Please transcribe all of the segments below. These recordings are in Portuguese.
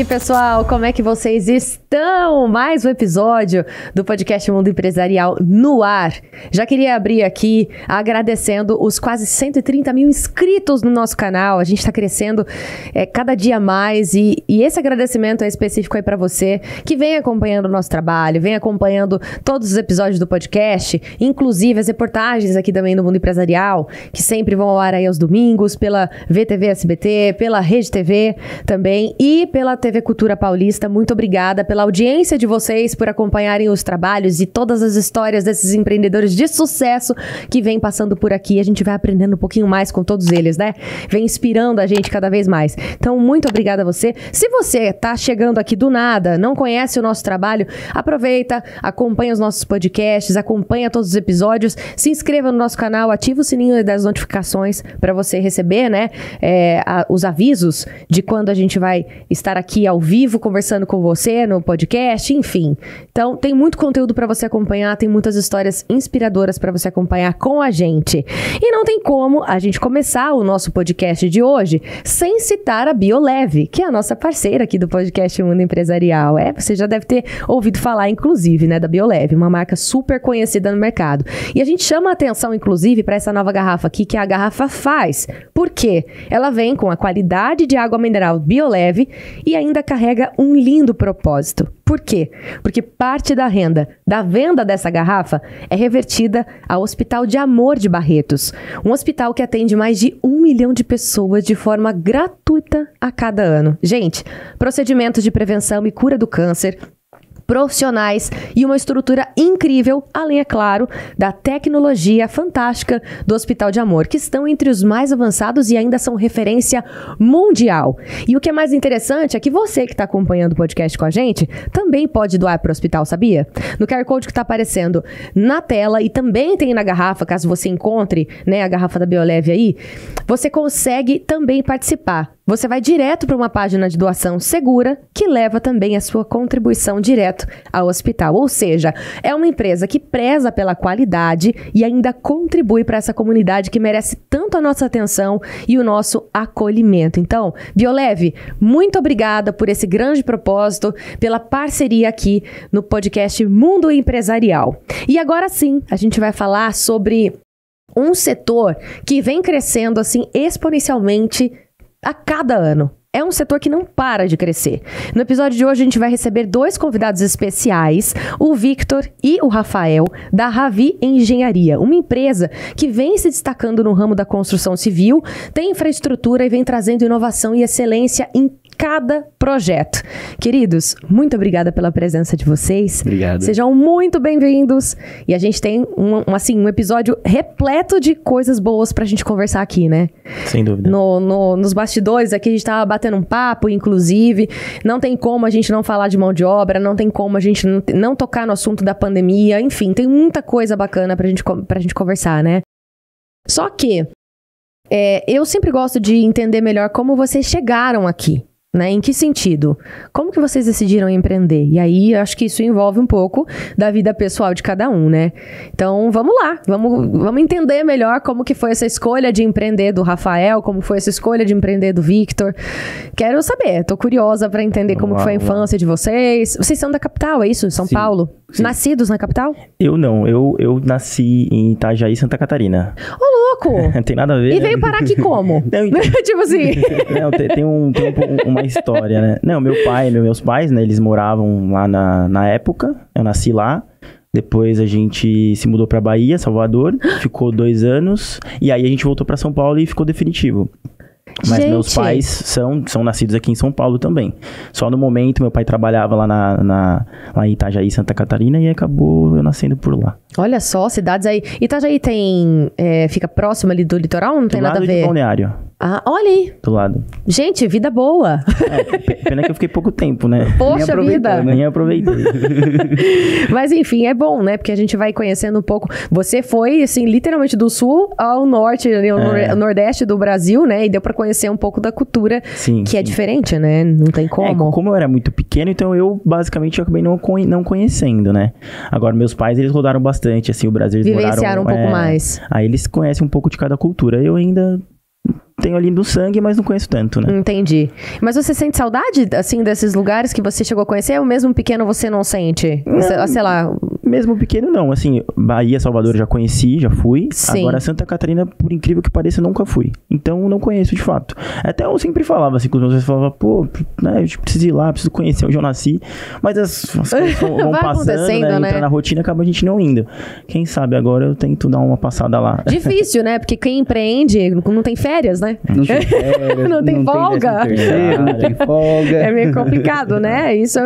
aí, pessoal, como é que vocês estão? Mais um episódio do podcast Mundo Empresarial no ar. Já queria abrir aqui agradecendo os quase 130 mil inscritos no nosso canal. A gente está crescendo cada dia mais e esse agradecimento é específico aí para você que vem acompanhando o nosso trabalho, vem acompanhando todos os episódios do podcast, inclusive as reportagens aqui também do Mundo Empresarial, que sempre vão ao ar aí aos domingos, pela VTV SBT, pela Rede TV também e pela TV Cultura Paulista. Muito obrigada pela audiência de vocês, por acompanharem os trabalhos e todas as histórias desses empreendedores de sucesso que vêm passando por aqui. A gente vai aprendendo um pouquinho mais com todos eles, né? Vem inspirando a gente cada vez mais. Então, muito obrigada a você. Se você tá chegando aqui do nada, não conhece o nosso trabalho, aproveita, acompanha os nossos podcasts, acompanha todos os episódios, se inscreva no nosso canal, ativa o sininho das notificações para você receber, né, os avisos de quando a gente vai estar aqui ao vivo conversando com você no podcast, enfim. Então, tem muito conteúdo para você acompanhar, tem muitas histórias inspiradoras para você acompanhar com a gente. E não tem como a gente começar o nosso podcast de hoje sem citar a Bioleve, que é a nossa parceira aqui do podcast Mundo Empresarial. Você já deve ter ouvido falar, inclusive, né, da Bioleve, uma marca super conhecida no mercado. E a gente chama a atenção, inclusive, para essa nova garrafa aqui, que é a garrafa Faz. Por quê? Ela vem com a qualidade de água mineral Bioleve e ainda carrega um lindo propósito. Por quê? Porque parte da venda dessa garrafa é revertida ao Hospital de Amor de Barretos, um hospital que atende mais de 1 milhão de pessoas de forma gratuita a cada ano. Gente, procedimentos de prevenção e cura do câncer, profissionais e uma estrutura incrível, além, é claro, da tecnologia fantástica do Hospital de Amor, que estão entre os mais avançados e ainda são referência mundial. E o que é mais interessante é que você que está acompanhando o podcast com a gente também pode doar para o hospital, sabia? No QR Code que está aparecendo na tela e também tem na garrafa, caso você encontre, né, a garrafa da Bioleve aí, você consegue também participar. Você vai direto para uma página de doação segura que leva também a sua contribuição direto ao hospital. Ou seja, é uma empresa que preza pela qualidade e ainda contribui para essa comunidade que merece tanto a nossa atenção e o nosso acolhimento. Então, Bioleve, muito obrigada por esse grande propósito, pela parceria aqui no podcast Mundo Empresarial. E agora sim, a gente vai falar sobre um setor que vem crescendo assim exponencialmente a cada ano. É um setor que não para de crescer. No episódio de hoje, a gente vai receber 2 convidados especiais, o Victor e o Rafael, da Ravi Engenharia, uma empresa que vem se destacando no ramo da construção civil, tem infraestrutura e vem trazendo inovação e excelência em cada projeto. Queridos, muito obrigada pela presença de vocês. Obrigado. Sejam muito bem-vindos. E a gente tem um episódio repleto de coisas boas pra gente conversar aqui, né? Sem dúvida. Nos bastidores aqui, a gente tava batendo um papo, inclusive. Não tem como a gente não falar de mão de obra, não tem como a gente não tocar no assunto da pandemia. Enfim, tem muita coisa bacana pra gente conversar, né? Só que eu sempre gosto de entender melhor como vocês chegaram aqui. Né? Em que sentido? Como que vocês decidiram empreender? E aí, eu acho que isso envolve um pouco da vida pessoal de cada um, né? Então, vamos lá. Vamos entender melhor como que foi essa escolha de empreender do Rafael, como foi essa escolha de empreender do Victor. Quero saber, tô curiosa para entender como foi a infância de vocês. Vocês são da capital, é isso? São Paulo? Sim. Nascidos na capital? Eu não, eu nasci em Itajaí, Santa Catarina. Ô, louco! Não tem nada a ver. E veio parar aqui como? Não, tipo assim. Não, tem uma história, né? Não, meus pais, né, eles moravam lá na época, eu nasci lá. Depois a gente se mudou pra Bahia, Salvador, ficou 2 anos, e aí a gente voltou pra São Paulo e ficou definitivo. Mas meus pais são nascidos aqui em São Paulo também. Só no momento, meu pai trabalhava lá lá em Itajaí, Santa Catarina, e acabou eu nascendo por lá. Olha só, cidades aí. Itajaí fica próximo ali do litoral? Não tem nada a ver? Do lado de Balneário. Ah, olha aí. Do lado. Gente, vida boa. Pena que eu fiquei pouco tempo, né? Poxa vida. Nem aproveitei. Mas enfim, é bom, né? Porque a gente vai conhecendo um pouco. Você foi, assim, literalmente do sul ao norte, ao nordeste do Brasil, né? E deu pra conhecer um pouco da cultura, que é diferente, né? Não tem como. Como eu era muito pequeno, então eu basicamente acabei não conhecendo, né? Agora, meus pais, eles rodaram bastante, assim, o Brasil, eles vivenciaram um pouco mais. Aí eles conhecem um pouco de cada cultura. Eu ainda tenho ali no sangue, mas não conheço tanto, né? Entendi. Mas você sente saudade, assim, desses lugares que você chegou a conhecer? Ou mesmo pequeno você não sente? Sei lá... Mesmo pequeno, não. Assim, Bahia, Salvador, já conheci, já fui. Sim. Agora, Santa Catarina, por incrível que pareça, eu nunca fui. Então, não conheço, de fato. Até eu sempre falava, assim, com os meus pais, falava, pô, né, eu preciso ir lá, preciso conhecer onde eu nasci. Mas as coisas vão passando, né? Entra na rotina, acaba a gente não indo. Quem sabe agora eu tento dar uma passada lá. Difícil, né? Porque quem empreende não tem férias, né? Não tem férias, não tem folga. Não tem folga. É meio complicado, né? Isso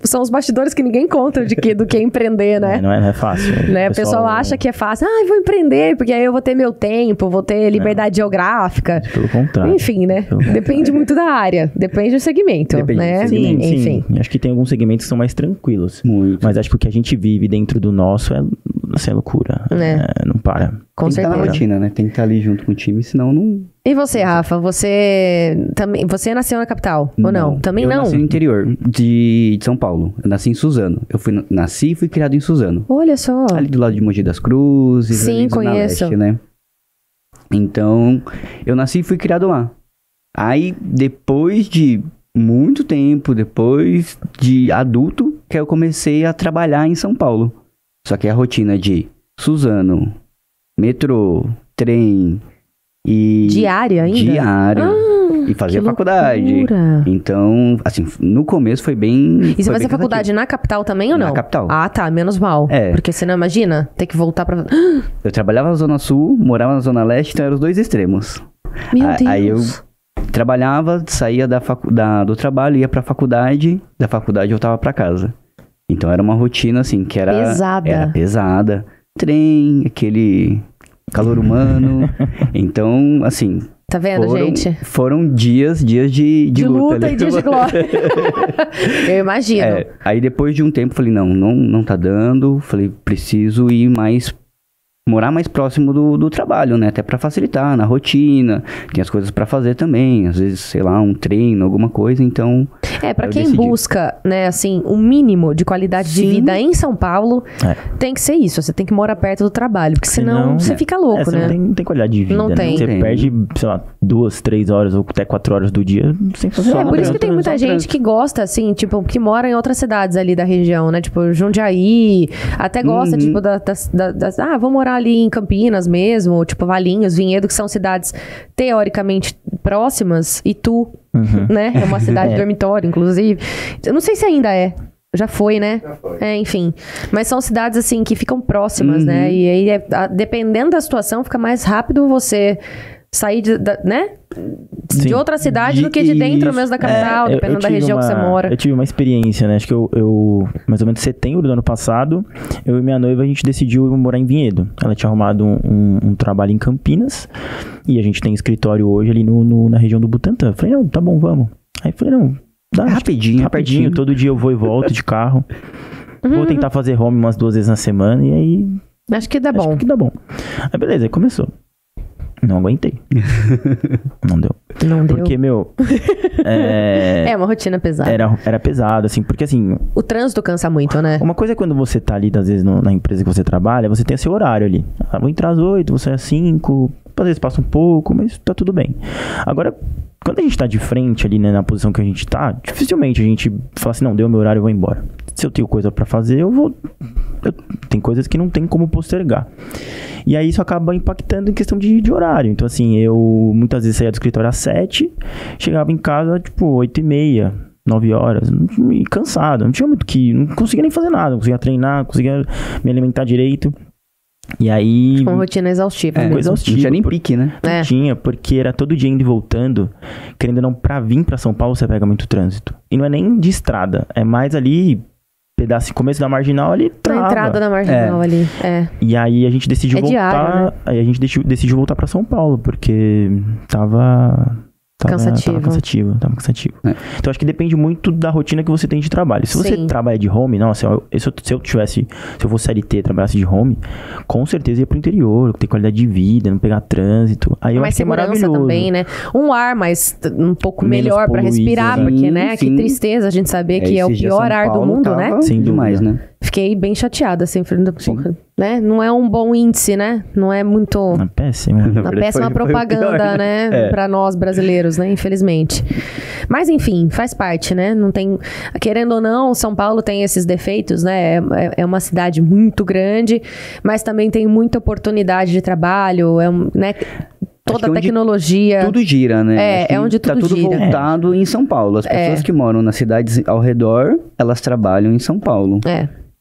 são os bastidores que ninguém conta do que empreender, né? Não é fácil. Né? O pessoal acha que é fácil. Vou empreender, porque aí eu vou ter meu tempo, vou ter liberdade geográfica. Pelo contrário. Enfim, né? Depende muito da área. Depende do segmento, né? Sim, enfim. Acho que tem alguns segmentos que são mais tranquilos. Muito. Mas acho que o que a gente vive dentro do nosso é loucura. Não para. Com tem certeza. Que estar na rotina, né? Tem que estar ali junto com o time, senão não... E você, Rafa? Você nasceu na capital? Ou não? Também não? Eu nasci no interior de São Paulo. Eu nasci em Suzano. Nasci e fui criado em Suzano. Olha só. Ali do lado de Mogi das Cruzes. Sim, ali Zona conheço. Leste, né? Então, eu nasci e fui criado lá. Aí, depois de muito tempo, depois de adulto, que eu comecei a trabalhar em São Paulo. Só que a rotina de Suzano, metrô, trem e... Diária ainda? Diário. E fazia faculdade. Loucura. Então, assim, no começo foi bem... E você fazia faculdade na capital também ou não? Na capital. Ah, tá. Menos mal. Porque você não imagina ter que voltar pra... Eu trabalhava na Zona Sul, morava na Zona Leste, então eram os dois extremos. Meu Deus. Aí eu trabalhava, saía do trabalho, ia pra faculdade, da faculdade eu voltava pra casa. Então era uma rotina, assim, que era... Pesada. Era pesada. Trem, aquele calor humano. Então, assim... Tá vendo, gente? Foram dias de luta e dias de glória. Eu imagino. Aí depois de um tempo, falei, não tá dando. Falei, preciso ir morar mais próximo do trabalho, né? Até pra facilitar na rotina. Tem as coisas pra fazer também. Às vezes, sei lá, um treino, alguma coisa. Então... Pra quem busca, né, assim, um mínimo de qualidade de vida em São Paulo, tem que ser isso. Você tem que morar perto do trabalho, porque senão você fica louco, né? Não tem qualidade de vida, não tem. Você perde, sei lá, 2, 3 horas ou até 4 horas do dia sem fazer nada. Por isso que tem muita gente que gosta, assim, tipo, que mora em outras cidades ali da região, né? Tipo, Jundiaí, até gosta, tipo, vou morar ali em Campinas mesmo, tipo, Valinhos, Vinhedo, que são cidades teoricamente próximas, e né? É uma cidade dormitório, inclusive. Eu não sei se ainda é. Já foi, né? Já foi. Enfim. Mas são cidades, assim, que ficam próximas, né? E aí, dependendo da situação, fica mais rápido você sair né? De outra cidade do que de dentro mesmo da capital, dependendo da região que você mora. Eu tive uma experiência, né? Acho que eu mais ou menos em setembro do ano passado, eu e minha noiva, a gente decidiu morar em Vinhedo. Ela tinha arrumado um trabalho em Campinas e a gente tem escritório hoje ali na região do Butantã. Eu falei, não, tá bom, vamos. Aí eu falei, não, dá. Rapidinho. Todo dia eu vou e volto de carro. Vou tentar fazer home umas 2 vezes na semana e aí... Acho que dá bom. Aí beleza, aí começou. Não aguentei. Não deu. Porque, uma rotina pesada. Era pesado, assim, porque assim... O trânsito cansa muito, né? Uma coisa é quando você tá ali, às vezes, na empresa que você trabalha, você tem seu horário ali. Vou entrar às 8, você é às 5, às vezes passa um pouco, mas tá tudo bem. Agora, quando a gente tá de frente ali, né, na posição que a gente tá, dificilmente a gente fala assim, não, deu meu horário, eu vou embora. Se eu tenho coisa pra fazer, eu vou... Tem coisas que não tem como postergar. E aí isso acaba impactando em questão de horário. Então, assim, eu muitas vezes saía do escritório às 7, chegava em casa, tipo, 8h30, 9 horas, e cansado. Não tinha muito não conseguia nem fazer nada, não conseguia treinar, não conseguia me alimentar direito. E aí... Uma rotina exaustiva. Exaustiva. Não tinha nem pique, né? Não tinha, porque era todo dia indo e voltando. Querendo ou não, pra vir pra São Paulo, você pega muito trânsito. E não é nem de estrada, é mais ali... pedaço, começo da marginal ali, trava. Na entrada da marginal ali, E aí a gente decidiu voltar, diário, né? Aí a gente decidiu voltar pra São Paulo, porque tava cansativo. Então acho que depende muito da rotina que você tem de trabalho. Se você trabalha de home, se eu fosse CLT, trabalhasse de home, com certeza ia pro interior, ter qualidade de vida, não pegar trânsito. Aí eu acho que é maravilhoso. Também, né? Um ar mais um pouco melhor pra respirar, porque, né? Que tristeza a gente saber que é o pior ar do mundo, né? Sem demais, né? Fiquei bem chateada, assim, né? Não é um bom índice, né? Não é muito... É péssimo. Uma péssima propaganda, pior, né? Pra nós brasileiros, né? Infelizmente. Mas, enfim, faz parte, né? Não tem... Querendo ou não, São Paulo tem esses defeitos, né? É uma cidade muito grande, mas também tem muita oportunidade de trabalho, né? Toda a tecnologia. Tudo gira, né? É onde tudo gira. Tá tudo voltado em São Paulo. As pessoas que moram nas cidades ao redor, elas trabalham em São Paulo.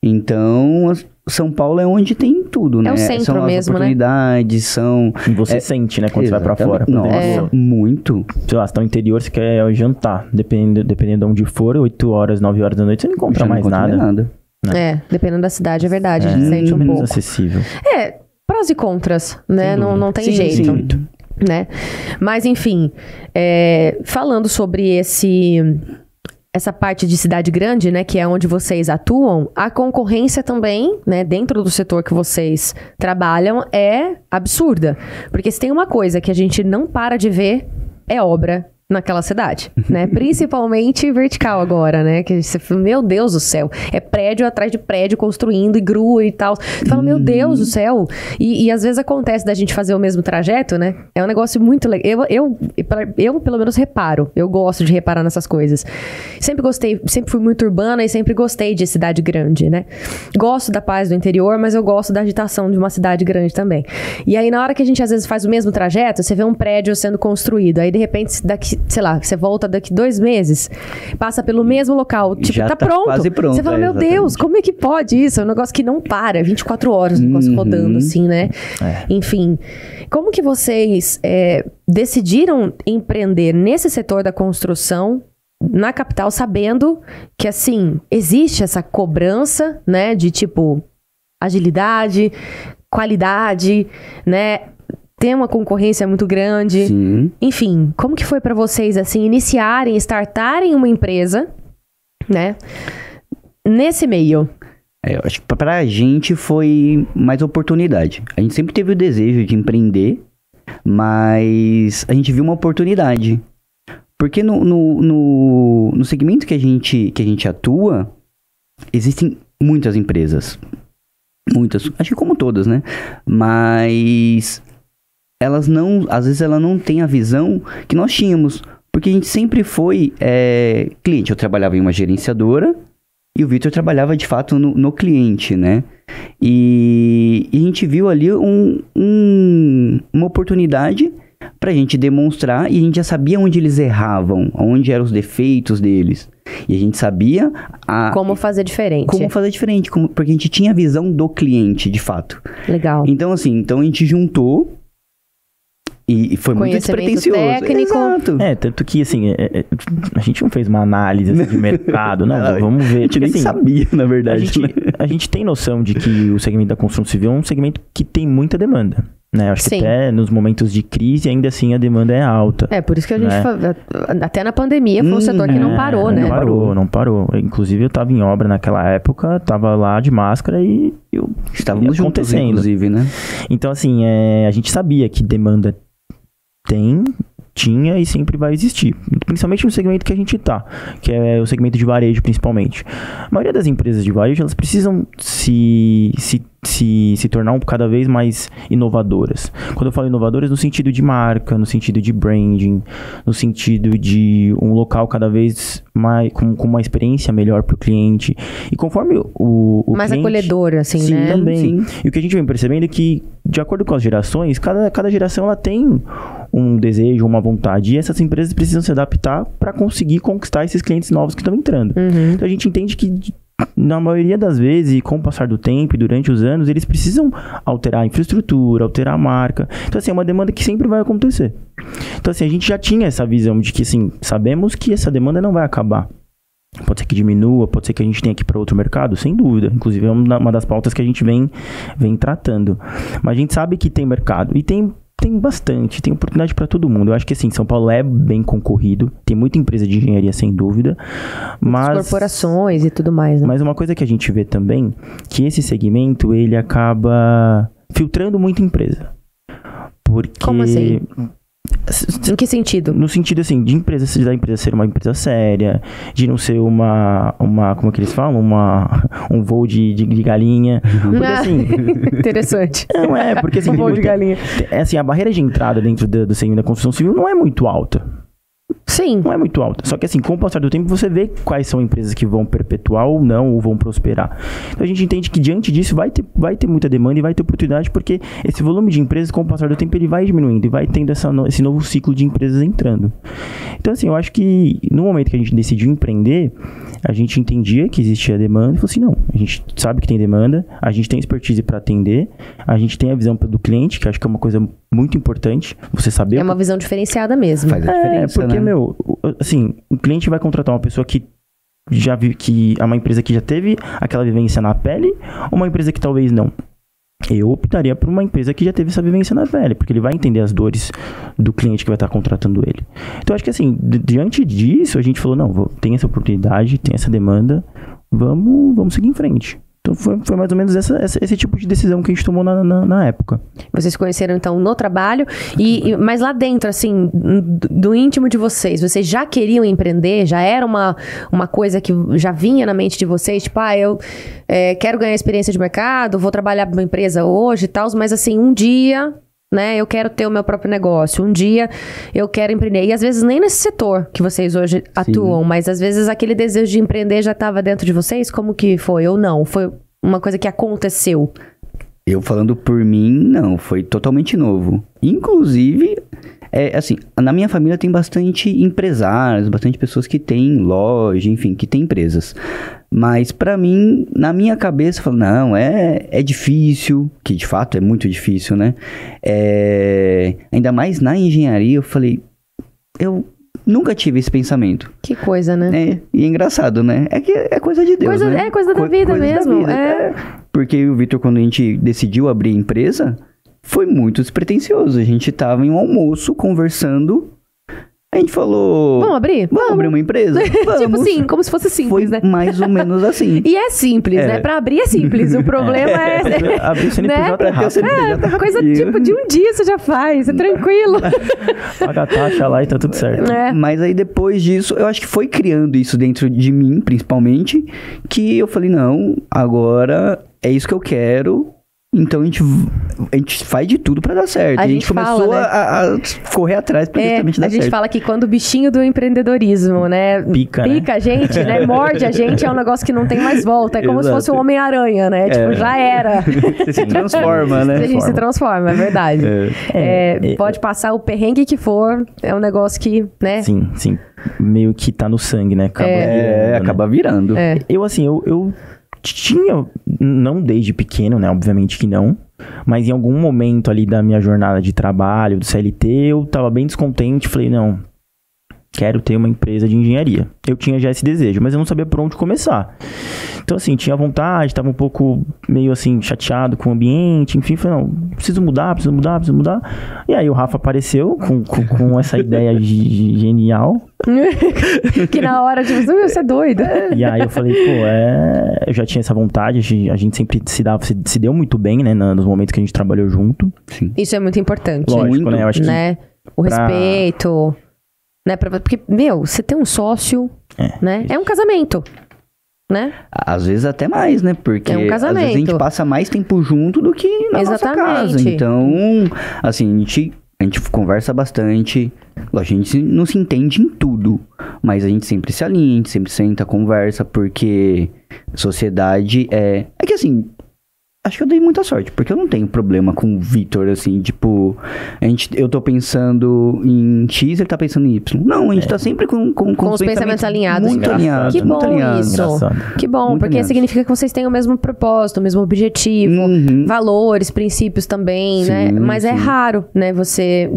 Então, São Paulo é onde tem tudo, né? É o centro são mesmo, as oportunidades, são... E você sente, né? Quando você vai pra fora. Nossa, muito. Sei lá, você tá no interior, você quer jantar. Dependendo de onde for, 8 horas, 9 horas da noite, você não encontra mais nada. Dependendo da cidade, é verdade. A gente sente um menos pouco. acessível. Prós e contras, né? Não tem sim, jeito. Sim. Né? Mas, enfim, falando sobre essa parte de cidade grande, né, que é onde vocês atuam, a concorrência também, né, dentro do setor que vocês trabalham é absurda. Porque se tem uma coisa que a gente não para de ver, é obra naquela cidade, né? Principalmente vertical agora, né? Que você fala, meu Deus do céu, é prédio atrás de prédio construindo e grua e tal. Você fala, meu Deus do céu. E às vezes acontece da gente fazer o mesmo trajeto, né? É um negócio muito legal. Eu pelo menos reparo. Eu gosto de reparar nessas coisas. Sempre gostei, sempre fui muito urbana e sempre gostei de cidade grande, né? Gosto da paz do interior, mas eu gosto da agitação de uma cidade grande também. E aí, na hora que a gente às vezes faz o mesmo trajeto, você vê um prédio sendo construído. Aí, de repente, daqui, sei lá, você volta daqui 2 meses, passa pelo mesmo local, tipo, já tá pronto. Quase pronto. Você fala, meu Deus, como é que pode isso? É um negócio que não para, 24 horas o negócio rodando, assim, né? Enfim, como que vocês decidiram empreender nesse setor da construção na capital, sabendo que, assim, existe essa cobrança, né, de tipo, agilidade, qualidade, né? Tem uma concorrência muito grande. Sim. Enfim, como que foi pra vocês, assim, iniciarem, startarem uma empresa, né, nesse meio? Eu acho que pra gente foi mais oportunidade. A gente sempre teve o desejo de empreender, mas a gente viu uma oportunidade. Porque no segmento que a gente atua, existem muitas empresas. Muitas, acho que como todas, né? Mas... às vezes ela não tem a visão que nós tínhamos, porque a gente sempre foi cliente. Eu trabalhava em uma gerenciadora e o Vitor trabalhava de fato no cliente, né? E a gente viu ali uma oportunidade pra gente demonstrar, e a gente já sabia onde eles erravam, onde eram os defeitos deles. E a gente sabia... Como fazer diferente. Porque a gente tinha a visão do cliente, de fato. Legal. Então, assim, a gente juntou. E foi muito despretensioso. Técnico. Exato. Tanto que, assim, a gente não fez uma análise assim, de mercado, não, vamos ver. A gente nem sabia, na verdade. A gente tem noção de que o segmento da construção civil é um segmento que tem muita demanda, né? Acho que até nos momentos de crise, ainda assim, a demanda é alta. Por isso que a gente, até na pandemia, foi um setor que não parou, né? Não parou. Inclusive, eu tava em obra naquela época, tava lá de máscara e estávamos juntos, inclusive, né? Então, assim, a gente sabia que demanda tinha e sempre vai existir. Principalmente no segmento que a gente tá, que é o segmento de varejo, principalmente. A maioria das empresas de varejo, elas precisam se tornar cada vez mais inovadoras. Quando eu falo inovadoras, no sentido de marca, no sentido de branding, no sentido de um local cada vez mais com uma experiência melhor para o cliente. E conforme o mais cliente, acolhedor, assim, sim, né? Também. Sim. E o que a gente vem percebendo é que, de acordo com as gerações, cada geração ela tem um desejo, uma vontade. E essas empresas precisam se adaptar para conseguir conquistar esses clientes novos que estão entrando. Então a gente entende que, na maioria das vezes, e com o passar do tempo e durante os anos, eles precisam alterar a infraestrutura, alterar a marca. Então, assim, é uma demanda que sempre vai acontecer. Então, assim, a gente já tinha essa visão de que, assim, sabemos que essa demanda não vai acabar. Pode ser que diminua, pode ser que a gente tenha que ir para outro mercado, sem dúvida. Inclusive, é uma das pautas que a gente vem tratando. Mas a gente sabe que tem mercado. E tem bastante, tem oportunidade para todo mundo. Eu acho que, assim, São Paulo é bem concorrido. Tem muita empresa de engenharia, sem dúvida. Mas corporações e tudo mais, né? Mas uma coisa que a gente vê também, que esse segmento, ele acaba filtrando muita empresa. Porque... Como assim? Em que sentido? No sentido, assim, da empresa ser uma empresa séria, de não ser como é que eles falam? Um voo de galinha. Porque, assim... Interessante. Não porque assim... Um voo de galinha. Assim, a barreira de entrada dentro do segmento da construção civil não é muito alta. Sim. Não é muito alta. Só que assim, com o passar do tempo, você vê quais são empresas que vão perpetuar ou não, ou vão prosperar. Então a gente entende que diante disso vai ter muita demanda e vai ter oportunidade, porque esse volume de empresas, com o passar do tempo, ele vai diminuindo e vai tendo esse novo ciclo de empresas entrando. Então assim, eu acho que no momento que a gente decidiu empreender, a gente entendia que existia demanda e falou assim, não, a gente sabe que tem demanda, a gente tem expertise para atender, a gente tem a visão do cliente, que acho que é uma coisa muito importante, você saber... É uma visão diferenciada mesmo. Faz a diferença, porque, né? Assim, o cliente vai contratar uma pessoa que já viu, que é uma empresa que já teve aquela vivência na pele, ou uma empresa que talvez não. Eu optaria por uma empresa que já teve essa vivência na pele, porque ele vai entender as dores do cliente que vai estar contratando ele. Então, acho que assim, diante disso, a gente falou, não, tem essa oportunidade, tem essa demanda, vamos seguir em frente. Então, foi mais ou menos esse tipo de decisão que a gente tomou na época. Vocês se conheceram, então, no trabalho, mas lá dentro, assim, do íntimo de vocês já queriam empreender? Já era uma coisa que já vinha na mente de vocês? Tipo, eu quero ganhar experiência de mercado, vou trabalhar para uma empresa hoje e tal, mas assim, um dia... né? Eu quero ter o meu próprio negócio. Um dia eu quero empreender. E às vezes nem nesse setor que vocês hoje atuam, mas às vezes aquele desejo de empreender já estava dentro de vocês? Como que foi? Ou não? Foi uma coisa que aconteceu? Eu falando por mim, não. Foi totalmente novo. Inclusive, assim, na minha família tem bastante empresários, bastante pessoas que têm loja, enfim, que têm empresas. Mas pra mim, na minha cabeça, eu falo, não, é difícil, que de fato é muito difícil, né? Ainda mais na engenharia, eu falei, eu nunca tive esse pensamento. Que coisa, né? E é engraçado, né? É que é coisa de Deus, né? É coisa da vida mesmo. Porque eu e o Vitor, quando a gente decidiu abrir a empresa, foi muito despretensioso. A gente tava em um almoço conversando... A gente falou... Vamos abrir? Vamos abrir uma empresa? Vamos. Tipo assim, como se fosse simples, Foi né? mais ou menos assim. E é simples, né? Pra abrir é simples. O problema é... Abrir o CNPJ é rápido. Coisa tipo de um dia você já faz, é tranquilo. Paga a taxa lá e tá tudo certo. Mas aí depois disso, eu acho que foi criando isso dentro de mim, principalmente, que eu falei, não, agora é isso que eu quero... Então a gente faz de tudo pra dar certo. A gente começou a correr atrás pra justamente dar certo. A gente fala que quando o bichinho do empreendedorismo, né? Pica a gente, né? Morde a gente, é um negócio que não tem mais volta. É como se fosse um Homem-Aranha, né? Tipo, já era. Você se transforma, né? A gente se transforma, é verdade. Pode passar o perrengue que for, é um negócio que, né? Sim. Meio que tá no sangue, né? Acaba virando. Eu, assim, eu tinha, não desde pequeno, né? Obviamente que não. Mas em algum momento ali da minha jornada de trabalho, do CLT, eu tava bem descontente. Falei, não, quero ter uma empresa de engenharia. Eu tinha já esse desejo, mas eu não sabia por onde começar. Então, assim, tinha vontade, tava um pouco meio assim, chateado com o ambiente. Enfim, falei, não, preciso mudar. E aí o Rafa apareceu com essa ideia genial. Que na hora, tipo, você é doido. E aí eu falei, eu já tinha essa vontade, a gente sempre se deu muito bem, né, nos momentos que a gente trabalhou junto. Sim. Isso é muito importante. Lógico, né, eu acho que... O respeito, né, porque, você tem um sócio, né, é um casamento, né? Às vezes até mais, né, porque é um casamento. Às vezes a gente passa mais tempo junto do que na nossa casa. Então, assim, a gente conversa bastante. A gente não se entende em tudo, mas a gente sempre se alinha, a gente sempre senta, conversa, porque sociedade é que assim, acho que eu dei muita sorte, porque eu não tenho problema com o Vitor, assim, tipo, eu tô pensando em X, ele tá pensando em Y. Não, a gente tá sempre com os pensamentos alinhados. Muito alinhados. Que bom alinhados. isso. Engraçado. Que bom, Muito porque alinhados. significa que vocês têm o mesmo propósito, o mesmo objetivo, valores, princípios também, Sim, né? Mas é sim. raro, né, você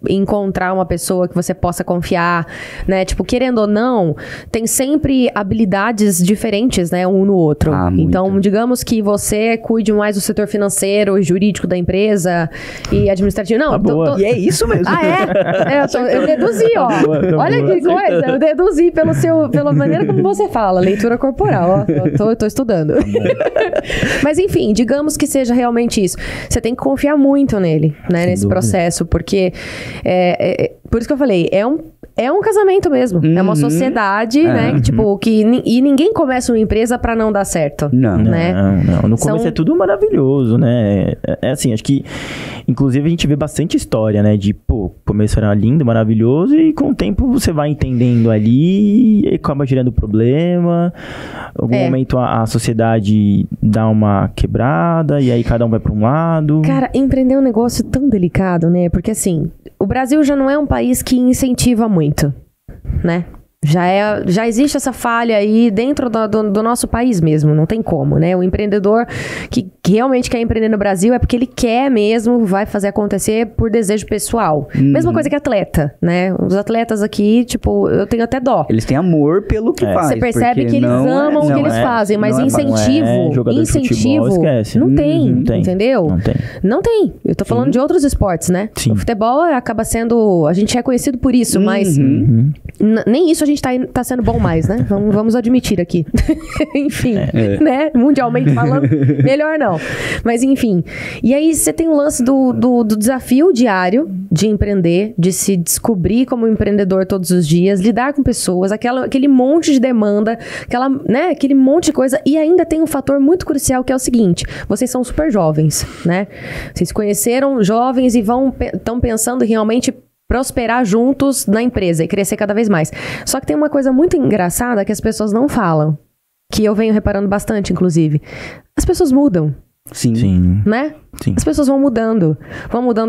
encontrar uma pessoa que você possa confiar, né? Tipo, querendo ou não, tem sempre habilidades diferentes, né, um no outro. Muito. Então, digamos que você cuide mais do setor financeiro, jurídico da empresa e administrativo. Não, boa. E é isso mesmo. Ah, é? Eu deduzi, ó. Olha que coisa, eu deduzi pela maneira como você fala, leitura corporal, ó. Eu tô estudando. Mas enfim, digamos que seja realmente isso. Você tem que confiar muito nele, né, nesse processo, porque por isso que eu falei, é um casamento mesmo. É uma sociedade, né? Tipo, e ninguém começa uma empresa pra não dar certo. Não. Né? Não. No começo é tudo maravilhoso, né? É assim, acho que... Inclusive, a gente vê bastante história, né? De, pô, começo era lindo, maravilhoso, e com o tempo você vai entendendo ali e acaba gerando problema. Em algum momento a sociedade dá uma quebrada e aí cada um vai pra um lado. Cara, empreender é um negócio tão delicado, né? Porque assim, o Brasil já não é um país que incentiva muito, né? Já existe essa falha aí dentro do nosso país mesmo, não tem como, né? O empreendedor que realmente quer empreender no Brasil é porque ele quer mesmo, vai fazer acontecer por desejo pessoal. Mesma coisa que atleta, né? Os atletas aqui, tipo, eu tenho até dó. Eles têm amor pelo que faz. Você percebe que eles amam o que eles fazem, mas incentivo não tem, entendeu? Não tem. Eu tô falando de outros esportes, né? Sim. O futebol acaba sendo... A gente é conhecido por isso, mas nem isso a gente tá sendo bom mais, né? Vamos admitir aqui. Enfim, né? Mundialmente falando, melhor não. Mas enfim. E aí você tem o lance do desafio diário de empreender, de se descobrir como empreendedor todos os dias, lidar com pessoas, aquele monte de demanda, aquele monte de coisa. E ainda tem um fator muito crucial que é o seguinte: vocês são super jovens, né? Vocês se conheceram jovens e estão pensando realmente prosperar juntos na empresa e crescer cada vez mais. Só que tem uma coisa muito engraçada que as pessoas não falam, que eu venho reparando bastante, inclusive. As pessoas mudam. Sim. Né? Sim. As pessoas vão mudando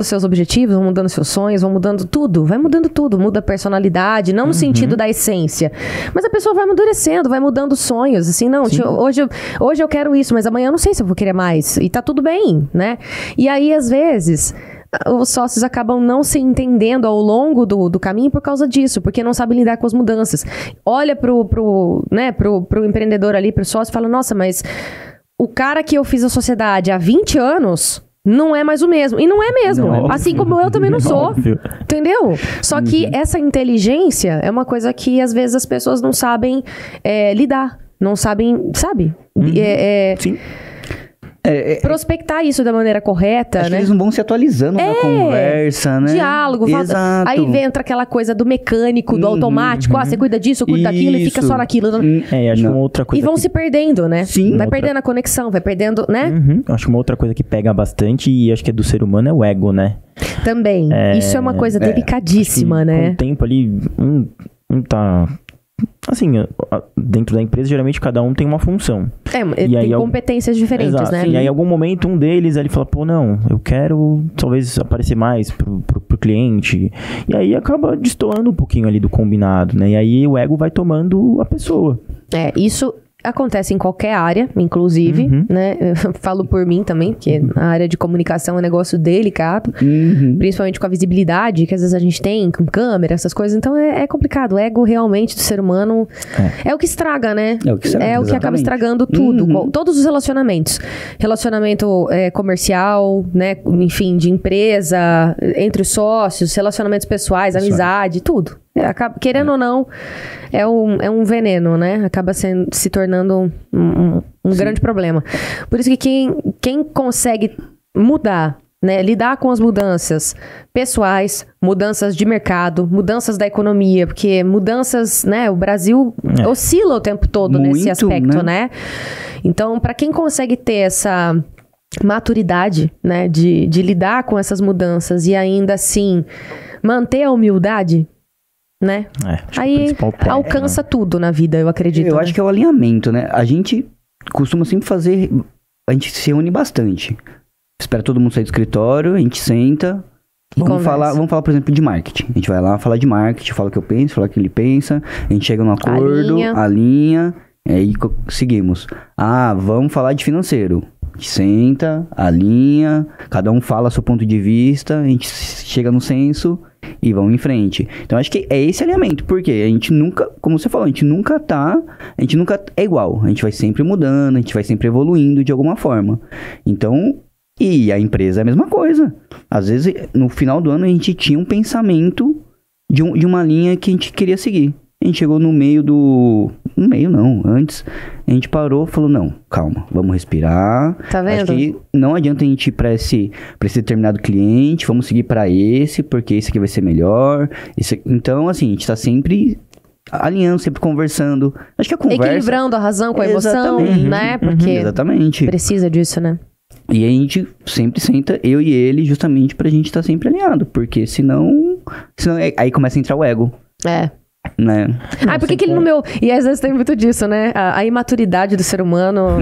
seus objetivos, vão mudando seus sonhos, vão mudando tudo, vai mudando tudo, muda a personalidade, não no sentido da essência, mas a pessoa vai amadurecendo, vai mudando os sonhos, assim, não, hoje eu quero isso, mas amanhã eu não sei se eu vou querer mais, e tá tudo bem, né? E aí, às vezes... os sócios acabam não se entendendo ao longo do caminho por causa disso, porque não sabem lidar com as mudanças. Olha pro empreendedor ali, pro sócio, e fala, nossa, mas o cara que eu fiz a sociedade há 20 anos não é mais o mesmo. E não é mesmo. Não, assim como eu também não sou. Óbvio. Entendeu? Só que essa inteligência é uma coisa que às vezes as pessoas não sabem lidar. Não sabem, sabe? Sim. Prospectar isso da maneira correta, Acho né? que eles não vão se atualizando na conversa, né? Diálogo. Exato. Aí entra aquela coisa do mecânico, do automático. Você cuida disso, cuida daquilo e fica só naquilo. Acho que uma outra coisa E vão se perdendo, né? Sim. Vai perdendo a conexão, vai perdendo, né? Acho que uma outra coisa que pega bastante, e acho que é do ser humano, é o ego, né? Também. Isso é uma coisa delicadíssima, né? Com o tempo ali, tá... Assim, dentro da empresa, geralmente cada um tem uma função. Tem competências diferentes, exato, né? E aí, em algum momento, um deles, ele fala, pô, não, eu quero, talvez, aparecer mais pro cliente. E aí, acaba destoando um pouquinho ali do combinado, né? E aí, o ego vai tomando a pessoa. Isso... acontece em qualquer área, inclusive, né? Eu falo por mim também, porque a área de comunicação é um negócio delicado, principalmente com a visibilidade que às vezes a gente tem, com câmera, essas coisas. Então é complicado. O ego realmente do ser humano é o que estraga, né? É o que acaba estragando tudo. Todos os relacionamentos. Relacionamento comercial, né? Enfim, de empresa, entre os sócios, relacionamentos pessoais, amizade, tudo. Querendo ou não, é um veneno, né? Acaba se tornando um grande problema. Por isso que quem consegue mudar, né? Lidar com as mudanças pessoais, mudanças de mercado, mudanças da economia, porque mudanças, né? O Brasil oscila o tempo todo nesse aspecto, né? Então, para quem consegue ter essa maturidade, né? De lidar com essas mudanças e ainda assim manter a humildade, né? Aí alcança tudo na vida, eu acredito. Eu acho que é o alinhamento, né? A gente costuma sempre fazer... A gente se reúne bastante. Espera todo mundo sair do escritório, a gente senta... Vamos falar, por exemplo, de marketing. A gente vai lá falar de marketing, fala o que eu penso, fala o que ele pensa. A gente chega num acordo, alinha, aí seguimos. Vamos falar de financeiro. A gente senta, alinha, cada um fala seu ponto de vista, a gente chega no senso... e vão em frente. Então, acho que é esse alinhamento, porque a gente nunca, como você falou, a gente nunca é igual. A gente vai sempre mudando, a gente vai sempre evoluindo de alguma forma. Então, e a empresa é a mesma coisa. Às vezes, no final do ano, a gente tinha um pensamento de uma linha que a gente queria seguir. A gente chegou no meio No meio não, antes a gente parou e falou, não, calma, vamos respirar. Tá vendo? Acho que não adianta a gente ir pra esse determinado cliente, vamos seguir pra esse, porque esse aqui vai ser melhor. Então, assim, a gente tá sempre alinhando, sempre conversando. Acho que a conversa... Equilibrando a razão com a emoção, Exatamente. né? Porque Exatamente. precisa disso, né? E a gente sempre senta, eu e ele, justamente pra gente estar sempre alinhado. Porque senão aí começa a entrar o ego, É. né? Por que ele não meu... E às vezes tem muito disso, né? A imaturidade do ser humano.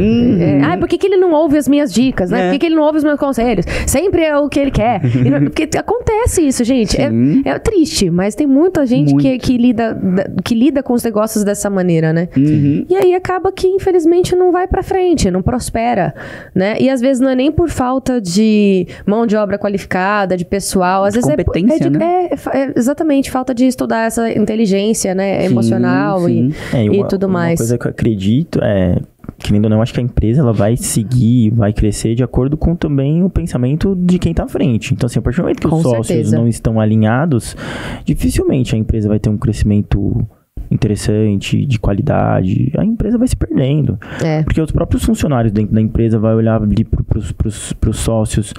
Por que ele não ouve as minhas dicas, né? Por que ele não ouve os meus conselhos? Sempre é o que ele quer. Porque acontece isso, gente. É triste, mas tem muita gente que lida com os negócios dessa maneira, né? E aí acaba que, infelizmente, não vai pra frente, não prospera, né? E às vezes não é nem por falta de mão de obra qualificada, de pessoal. Às vezes competência, né? Exatamente, falta de estudar essa inteligência, né, emocional e tudo mais. Uma coisa que eu acredito querendo ou não, acho que a empresa ela vai seguir, vai crescer de acordo com também o pensamento de quem tá à frente. Então, assim, a partir do momento que os sócios não estão alinhados, dificilmente a empresa vai ter um crescimento interessante, de qualidade, a empresa vai se perdendo. Porque os próprios funcionários dentro da empresa vai olhar ali pros sócios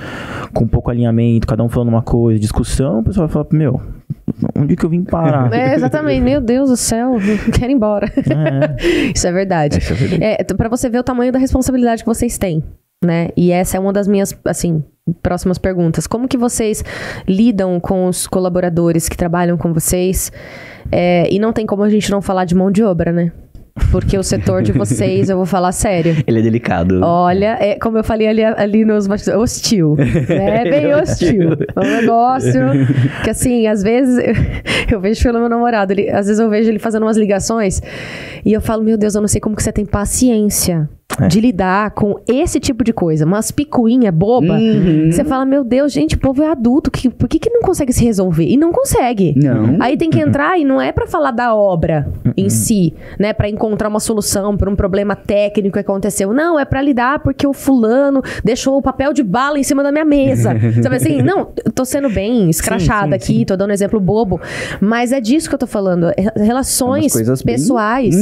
com pouco alinhamento, cada um falando uma coisa, discussão, o pessoal vai falar, meu, onde que eu vim parar? Exatamente, meu Deus do céu, quero ir embora. Isso é verdade. Pra você ver o tamanho da responsabilidade que vocês têm, né? E essa é uma das minhas, assim, próximas perguntas. Como que vocês lidam com os colaboradores que trabalham com vocês? E não tem como a gente não falar de mão de obra, né? Porque o setor de vocês, eu vou falar sério. Ele é delicado. Olha, como eu falei ali nos bastidores, hostil. É bem hostil. É um negócio que, assim, às vezes eu vejo pelo meu namorado, às vezes eu vejo ele fazendo umas ligações e eu falo, meu Deus, eu não sei como que você tem paciência de lidar com esse tipo de coisa. Umas picuinha boba. Você fala, meu Deus, gente, o povo é adulto. Por que não consegue se resolver? E não consegue. Não. Aí tem que entrar e não é pra falar da obra em si, né? Pra encontrar uma solução pra um problema técnico que aconteceu. Não, é pra lidar porque o fulano deixou o papel de bala em cima da minha mesa. Sabe assim? Não, tô sendo bem escrachada aqui, tô dando um exemplo bobo. Mas é disso que eu tô falando. Relações pessoais.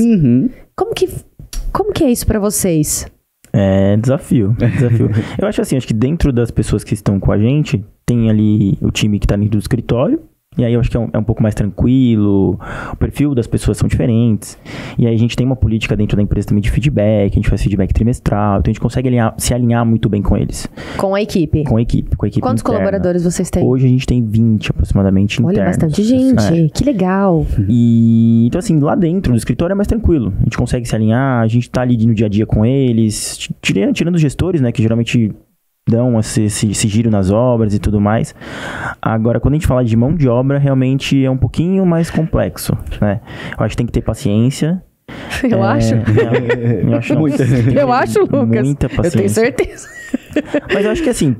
Como que é isso pra vocês? É desafio. Eu acho assim, acho que dentro das pessoas que estão com a gente, tem ali o time que tá dentro do escritório, e aí eu acho que é um pouco mais tranquilo, o perfil das pessoas são diferentes, e aí a gente tem uma política dentro da empresa também de feedback, a gente faz feedback trimestral, então a gente consegue se alinhar muito bem com eles. Com a equipe? Com a equipe Quantos interna. Colaboradores vocês têm? Hoje a gente tem 20 aproximadamente internos. Olha, bastante gente, que legal. E então assim, lá dentro do escritório é mais tranquilo, a gente consegue se alinhar, a gente tá ali no dia a dia com eles, tirando os gestores, né, que geralmente dão esse giro nas obras e tudo mais. Agora, quando a gente fala de mão de obra, realmente é um pouquinho mais complexo, né? Eu acho que tem que ter paciência. Eu acho. Eu acho Muita. Eu acho, Lucas. Muita paciência. Eu tenho certeza. Mas eu acho que assim,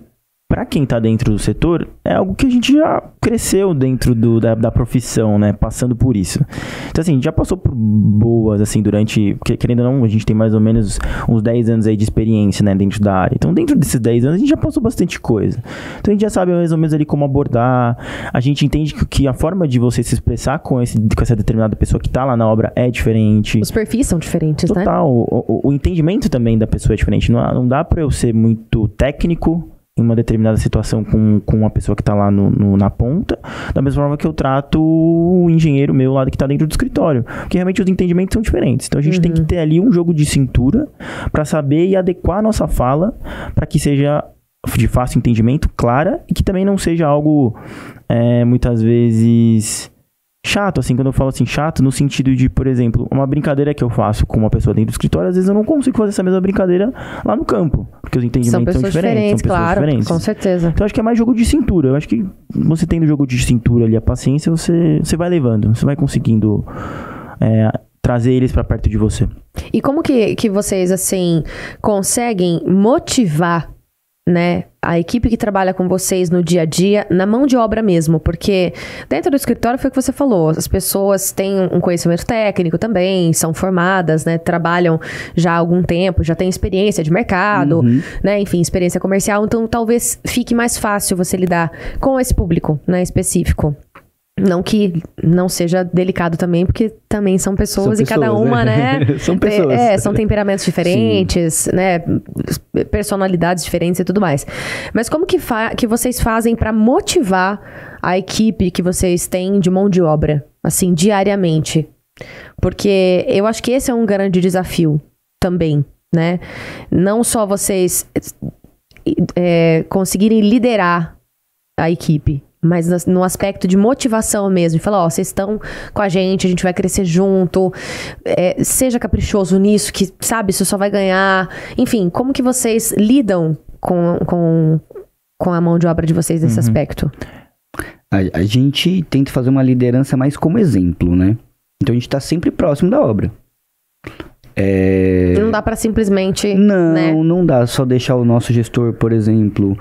pra quem tá dentro do setor, é algo que a gente já cresceu dentro da profissão, né? Passando por isso. Então, assim, a gente já passou por boas, assim, durante... Porque, querendo ou não, a gente tem mais ou menos uns 10 anos aí de experiência, né? Dentro da área. Então, dentro desses 10 anos, a gente já passou bastante coisa. Então, a gente já sabe mais ou menos ali como abordar. A gente entende que a forma de você se expressar com essa determinada pessoa que tá lá na obra é diferente. Os perfis são diferentes, né? Total. O entendimento também da pessoa é diferente. Não dá pra eu ser muito técnico em uma determinada situação com uma pessoa que tá lá na ponta, da mesma forma que eu trato o engenheiro meu lá que tá dentro do escritório, porque realmente os entendimentos são diferentes, então a gente tem que ter ali um jogo de cintura para saber e adequar a nossa fala para que seja de fácil entendimento, clara, e que também não seja algo muitas vezes chato, assim, quando eu falo assim, chato no sentido de, por exemplo, uma brincadeira que eu faço com uma pessoa dentro do escritório, às vezes eu não consigo fazer essa mesma brincadeira lá no campo, porque os entendimentos são diferentes, claro, com certeza. Então, acho que é mais jogo de cintura. Eu acho que você tendo jogo de cintura ali, a paciência, você vai levando, você vai conseguindo trazer eles pra perto de você. E como que vocês, assim, conseguem motivar né, a equipe que trabalha com vocês no dia a dia, na mão de obra mesmo, porque dentro do escritório foi o que você falou, as pessoas têm um conhecimento técnico também, são formadas, né, trabalham já há algum tempo, já têm experiência de mercado, né, enfim, experiência comercial, então talvez fique mais fácil você lidar com esse público, né, específico. Não que não seja delicado também, porque também são pessoas e cada uma, né? São pessoas. São temperamentos diferentes, sim, né? Personalidades diferentes e tudo mais. Mas como que vocês fazem para motivar a equipe que vocês têm de mão de obra, assim, diariamente? Porque eu acho que esse é um grande desafio também, né? Não só vocês conseguirem liderar a equipe, mas no aspecto de motivação mesmo, de falar, ó, vocês estão com a gente vai crescer junto, seja caprichoso nisso, que sabe, isso só vai ganhar. Enfim, como que vocês lidam com a mão de obra de vocês nesse aspecto? A gente tenta fazer uma liderança mais como exemplo, né? Então a gente tá sempre próximo da obra. Não dá pra simplesmente... Não, né? Não dá só deixar o nosso gestor, por exemplo...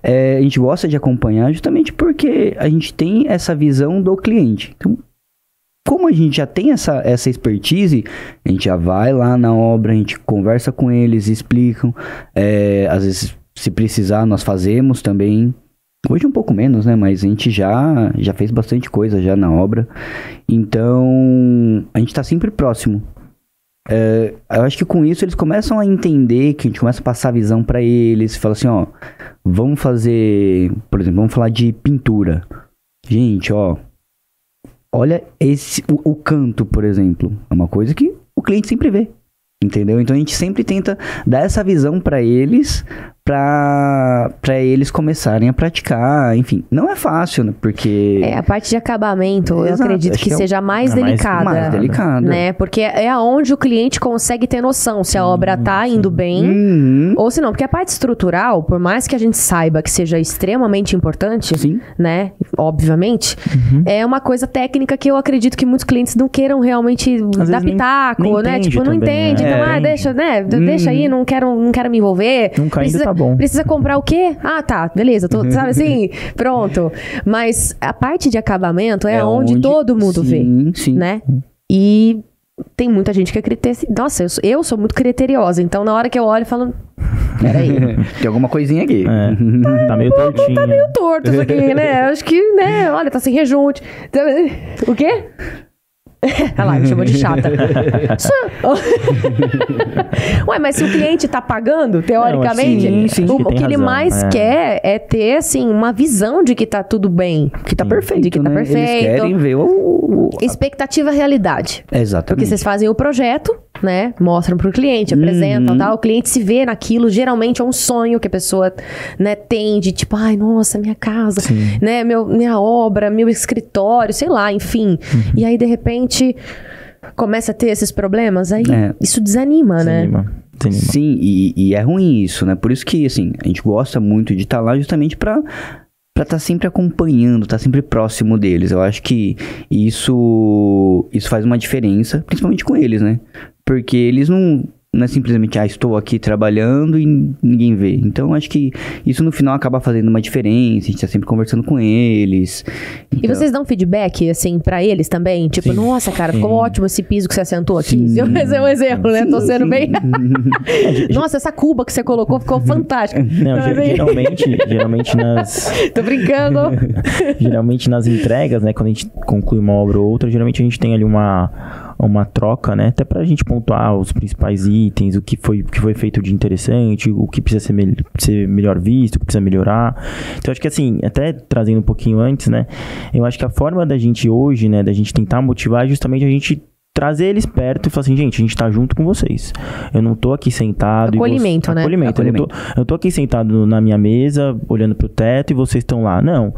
a gente gosta de acompanhar justamente porque a gente tem essa visão do cliente. Então, como a gente já tem essa expertise, a gente já vai lá na obra, a gente conversa com eles, explicam. Às vezes, se precisar, nós fazemos também. Hoje um pouco menos, né? Mas a gente já fez bastante coisa já na obra. Então, a gente está sempre próximo. Eu acho que com isso eles começam a entender, que a gente começa a passar a visão pra eles, fala assim, ó, vamos fazer, por exemplo, vamos falar de pintura. Gente, ó, olha o canto, por exemplo, é uma coisa que o cliente sempre vê, entendeu? Então a gente sempre tenta dar essa visão pra eles, pra eles começarem a praticar, enfim, não é fácil, né? Porque... a parte de acabamento, eu Exato, acredito que seja mais delicada. Mais delicada. Né? Porque é aonde o cliente consegue ter noção se a obra tá indo bem ou se não. Porque a parte estrutural, por mais que a gente saiba que seja extremamente importante, sim, né? Obviamente, é uma coisa técnica que eu acredito que muitos clientes não queiram realmente dar pitaco, nem né? entende Tipo, não também, entende. Então, deixa, né? Deixa aí, não quero me envolver. Nunca ainda tá bom. Precisa comprar o quê? Ah, tá, beleza, sabe assim? Pronto. Mas a parte de acabamento é onde todo mundo vê, né? E tem muita gente que é criteriosa. Nossa, eu sou muito criteriosa, então na hora que eu olho, eu falo... Peraí. Tem alguma coisinha aqui. Tá meio tortinho. Tá meio torto isso aqui, né? Acho que, né? Olha, tá sem rejunte. O quê? Olha lá, me chamou de chata. Ué, mas se o cliente tá pagando, teoricamente, sim, o que ele mais quer é ter, assim, uma visão de que tá tudo bem. Que tá perfeito, de que tá perfeito. Eles querem ver Expectativa realidade. Exatamente. Porque vocês fazem o projeto, né? Mostram pro cliente, apresentam, tal. O cliente se vê naquilo. Geralmente é um sonho que a pessoa, né, tem de tipo, ai, nossa, minha casa, né? Minha obra, meu escritório, sei lá, enfim. E aí, de repente, começa a ter esses problemas, aí isso desanima, né? Sim, e é ruim isso, né? Por isso que, assim, a gente gosta muito de estar lá justamente pra estar sempre acompanhando, estar sempre próximo deles. Eu acho que isso faz uma diferença, principalmente com eles, né? Porque eles não é simplesmente, estou aqui trabalhando e ninguém vê. Então, acho que isso no final acaba fazendo uma diferença, a gente tá sempre conversando com eles. Então... E vocês dão feedback, assim, pra eles também? Tipo, nossa, cara, ficou ótimo esse piso que você assentou aqui. Esse é um exemplo, né? Tô sendo bem... Nossa, essa cuba que você colocou ficou fantástica. Não, geralmente nas... Tô brincando. Geralmente nas entregas, né? Quando a gente conclui uma obra ou outra, geralmente a gente tem ali uma troca, né? Até pra gente pontuar os principais itens, o que foi feito de interessante, o que precisa ser melhor visto, o que precisa melhorar. Então, acho que assim, até trazendo um pouquinho antes, né? Eu acho que a forma da gente hoje, né? Da gente tentar motivar é justamente a gente trazer eles perto e falar assim, gente, a gente tá junto com vocês. Eu não tô aqui sentado... Acolhimento, né? Acolhimento. Eu tô aqui sentado na minha mesa, olhando pro teto e vocês estão lá. Não.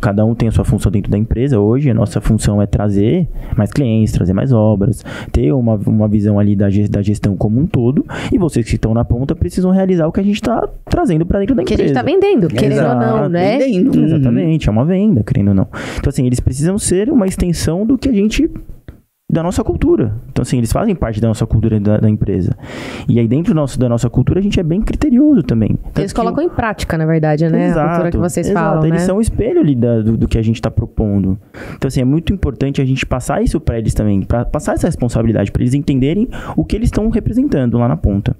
Cada um tem a sua função dentro da empresa. Hoje, a nossa função é trazer mais clientes, trazer mais obras, ter uma visão ali da gestão como um todo. E vocês que estão na ponta precisam realizar o que a gente tá trazendo pra dentro da empresa. Que a gente tá vendendo, querendo ou não, né? Exatamente, é uma venda, querendo ou não. Então, assim, eles precisam ser uma extensão do que a gente da nossa cultura. Então, assim, eles fazem parte da nossa cultura da empresa. E aí, dentro da nossa cultura, a gente é bem criterioso também. Eles colocam em prática, na verdade, né? Exato, a cultura que vocês falam, eles né? são o espelho ali do que a gente está propondo. Então, assim, é muito importante a gente passar isso para eles também, para passar essa responsabilidade, para eles entenderem o que eles estão representando lá na ponta.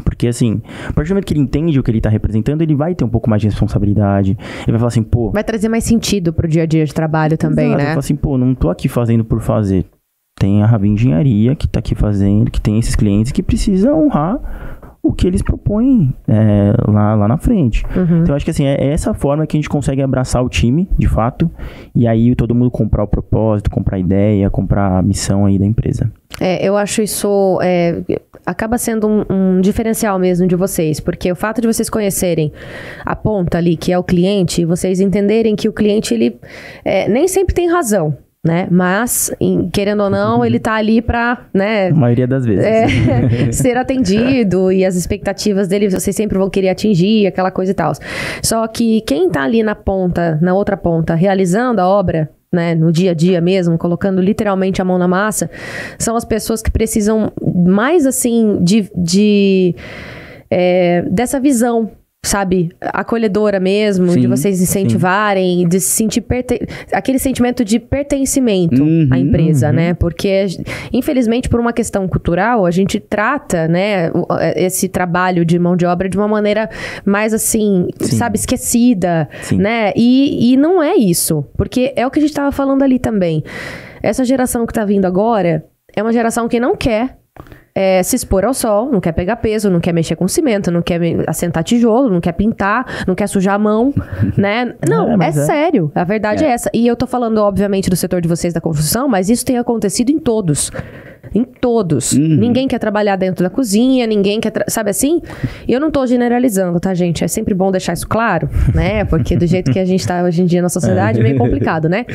Porque, assim, a partir do momento que ele entende o que ele tá representando, ele vai ter um pouco mais de responsabilidade. Ele vai falar assim, pô... Vai trazer mais sentido pro dia a dia de trabalho também, Exato, né? Ele fala assim, pô, não tô aqui fazendo por fazer. Tem a Ravi Engenharia que tá aqui fazendo, que tem esses clientes que precisa honrar o que eles propõem lá na frente. Uhum. Então, eu acho que assim, é essa forma que a gente consegue abraçar o time, de fato, e aí todo mundo comprar o propósito, comprar a ideia, comprar a missão aí da empresa. Eu acho isso... acaba sendo um diferencial mesmo de vocês, porque o fato de vocês conhecerem a ponta ali, que é o cliente, e vocês entenderem que o cliente, ele nem sempre tem razão, né? Mas, querendo ou não, ele tá ali pra, né? A maioria das vezes. Ser atendido, e as expectativas dele, vocês sempre vão querer atingir, aquela coisa e tal. Só que quem tá ali na ponta, na outra ponta, realizando a obra, né, no dia a dia mesmo, colocando literalmente a mão na massa, são as pessoas que precisam mais, assim, dessa visão, sabe, acolhedora mesmo, Sim, de vocês incentivarem, de se sentir aquele sentimento de pertencimento à empresa, né, porque infelizmente por uma questão cultural, a gente trata, né, esse trabalho de mão de obra de uma maneira mais assim, sabe, esquecida, né, e não é isso, porque é o que a gente tava falando ali também. Essa geração que tá vindo agora é uma geração que não quer se expor ao sol, não quer pegar peso, não quer mexer com cimento, não quer assentar tijolo, não quer pintar, não quer sujar a mão, né? Não, sério. A verdade é essa. E eu tô falando, obviamente, do setor de vocês da construção, mas isso tem acontecido em todos. Em todos. Ninguém quer trabalhar dentro da cozinha, ninguém quer... Sabe assim? E eu não tô generalizando, tá, gente? É sempre bom deixar isso claro, né? Porque do jeito que a gente tá hoje em dia na sociedade, é meio complicado, né?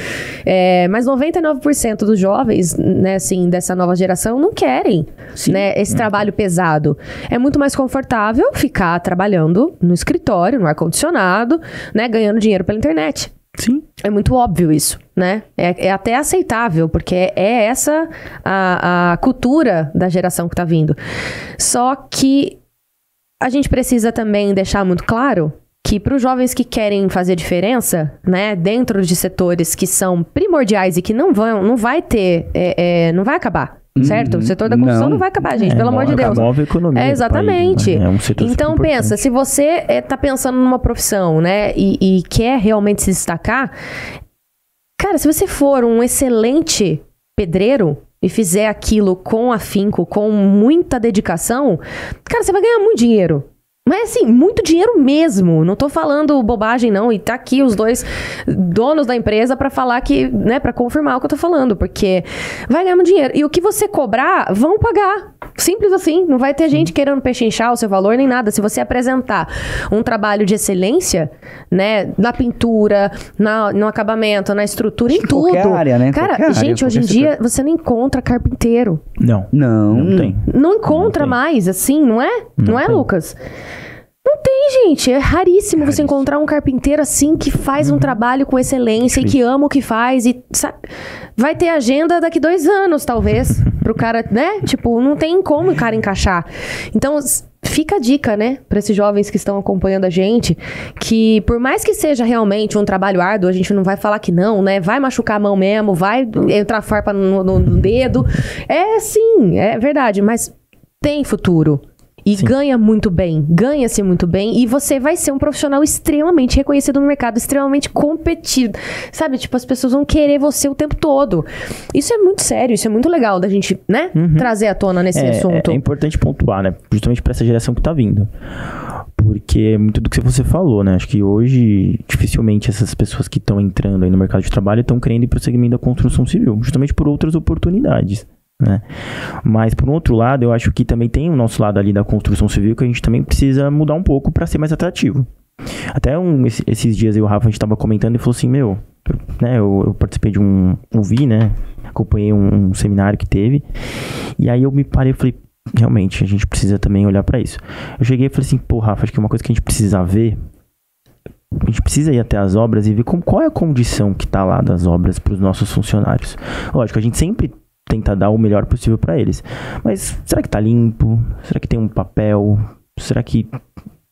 Mas 99% dos jovens, né, assim, dessa nova geração, não querem, né, esse trabalho pesado. É muito mais confortável ficar trabalhando no escritório, no ar-condicionado, né, ganhando dinheiro pela internet. Sim. É muito óbvio isso, né? É até aceitável, porque é essa a cultura da geração que tá vindo. Só que a gente precisa também deixar muito claro que para os jovens que querem fazer diferença, né, dentro de setores que são primordiais e que não vai ter, não vai acabar. Certo? O setor da construção não vai acabar, gente, pelo amor de Deus. Move a economia exatamente. Do país, né? Um setor então pensa, se você tá pensando numa profissão, né, e quer realmente se destacar, cara, se você for um excelente pedreiro e fizer aquilo com afinco, com muita dedicação, cara, você vai ganhar muito dinheiro. Mas assim, muito dinheiro mesmo. Não tô falando bobagem, não. E tá aqui os dois donos da empresa pra falar que, né, pra confirmar o que eu tô falando. Porque vai ganhar muito dinheiro. E o que você cobrar, vão pagar. Simples assim. Não vai ter gente querendo pechinchar o seu valor nem nada. Se você apresentar um trabalho de excelência, né, na pintura, no acabamento, na estrutura, em tudo. Qualquer área, né? Cara, gente, hoje em dia você não encontra carpinteiro. Não tem. Não encontra mais, assim, não é? Não é, Lucas? Não tem, gente. É raríssimo você encontrar um carpinteiro assim que faz um trabalho com excelência e que ama o que faz e sabe, vai ter agenda daqui 2 anos, talvez, pro cara, né? Tipo, não tem como o cara encaixar. Então, fica a dica, né, para esses jovens que estão acompanhando a gente, que por mais que seja realmente um trabalho árduo, a gente não vai falar que não, né? Vai machucar a mão mesmo, vai entrar farpa no dedo. Sim, é verdade, mas tem futuro. E ganha muito bem, ganha-se muito bem, e você vai ser um profissional extremamente reconhecido no mercado, extremamente competido, sabe? Tipo, as pessoas vão querer você o tempo todo. Isso é muito sério, isso é muito legal da gente, né, trazer à tona nesse assunto. É importante pontuar, né, justamente para essa geração que tá vindo. Porque é muito do que você falou, né? Acho que hoje, dificilmente essas pessoas que estão entrando aí no mercado de trabalho estão querendo ir pro segmento da construção civil, justamente por outras oportunidades. Né? Mas por um outro lado, eu acho que também tem o nosso lado ali da construção civil que a gente também precisa mudar um pouco para ser mais atrativo. Até esses dias eu e o Rafa, a gente tava comentando e falou assim, né, eu participei de ouvi, né, acompanhei um seminário que teve, e aí eu me parei e falei, realmente, a gente precisa também olhar para isso. Eu cheguei e falei assim, Rafa, acho que uma coisa que a gente precisa ver, a gente precisa ir até as obras e ver qual é a condição que tá lá das obras para os nossos funcionários. Lógico, a gente sempre tenta dar o melhor possível para eles. Mas será que tá limpo? Será que tem um papel? Será que...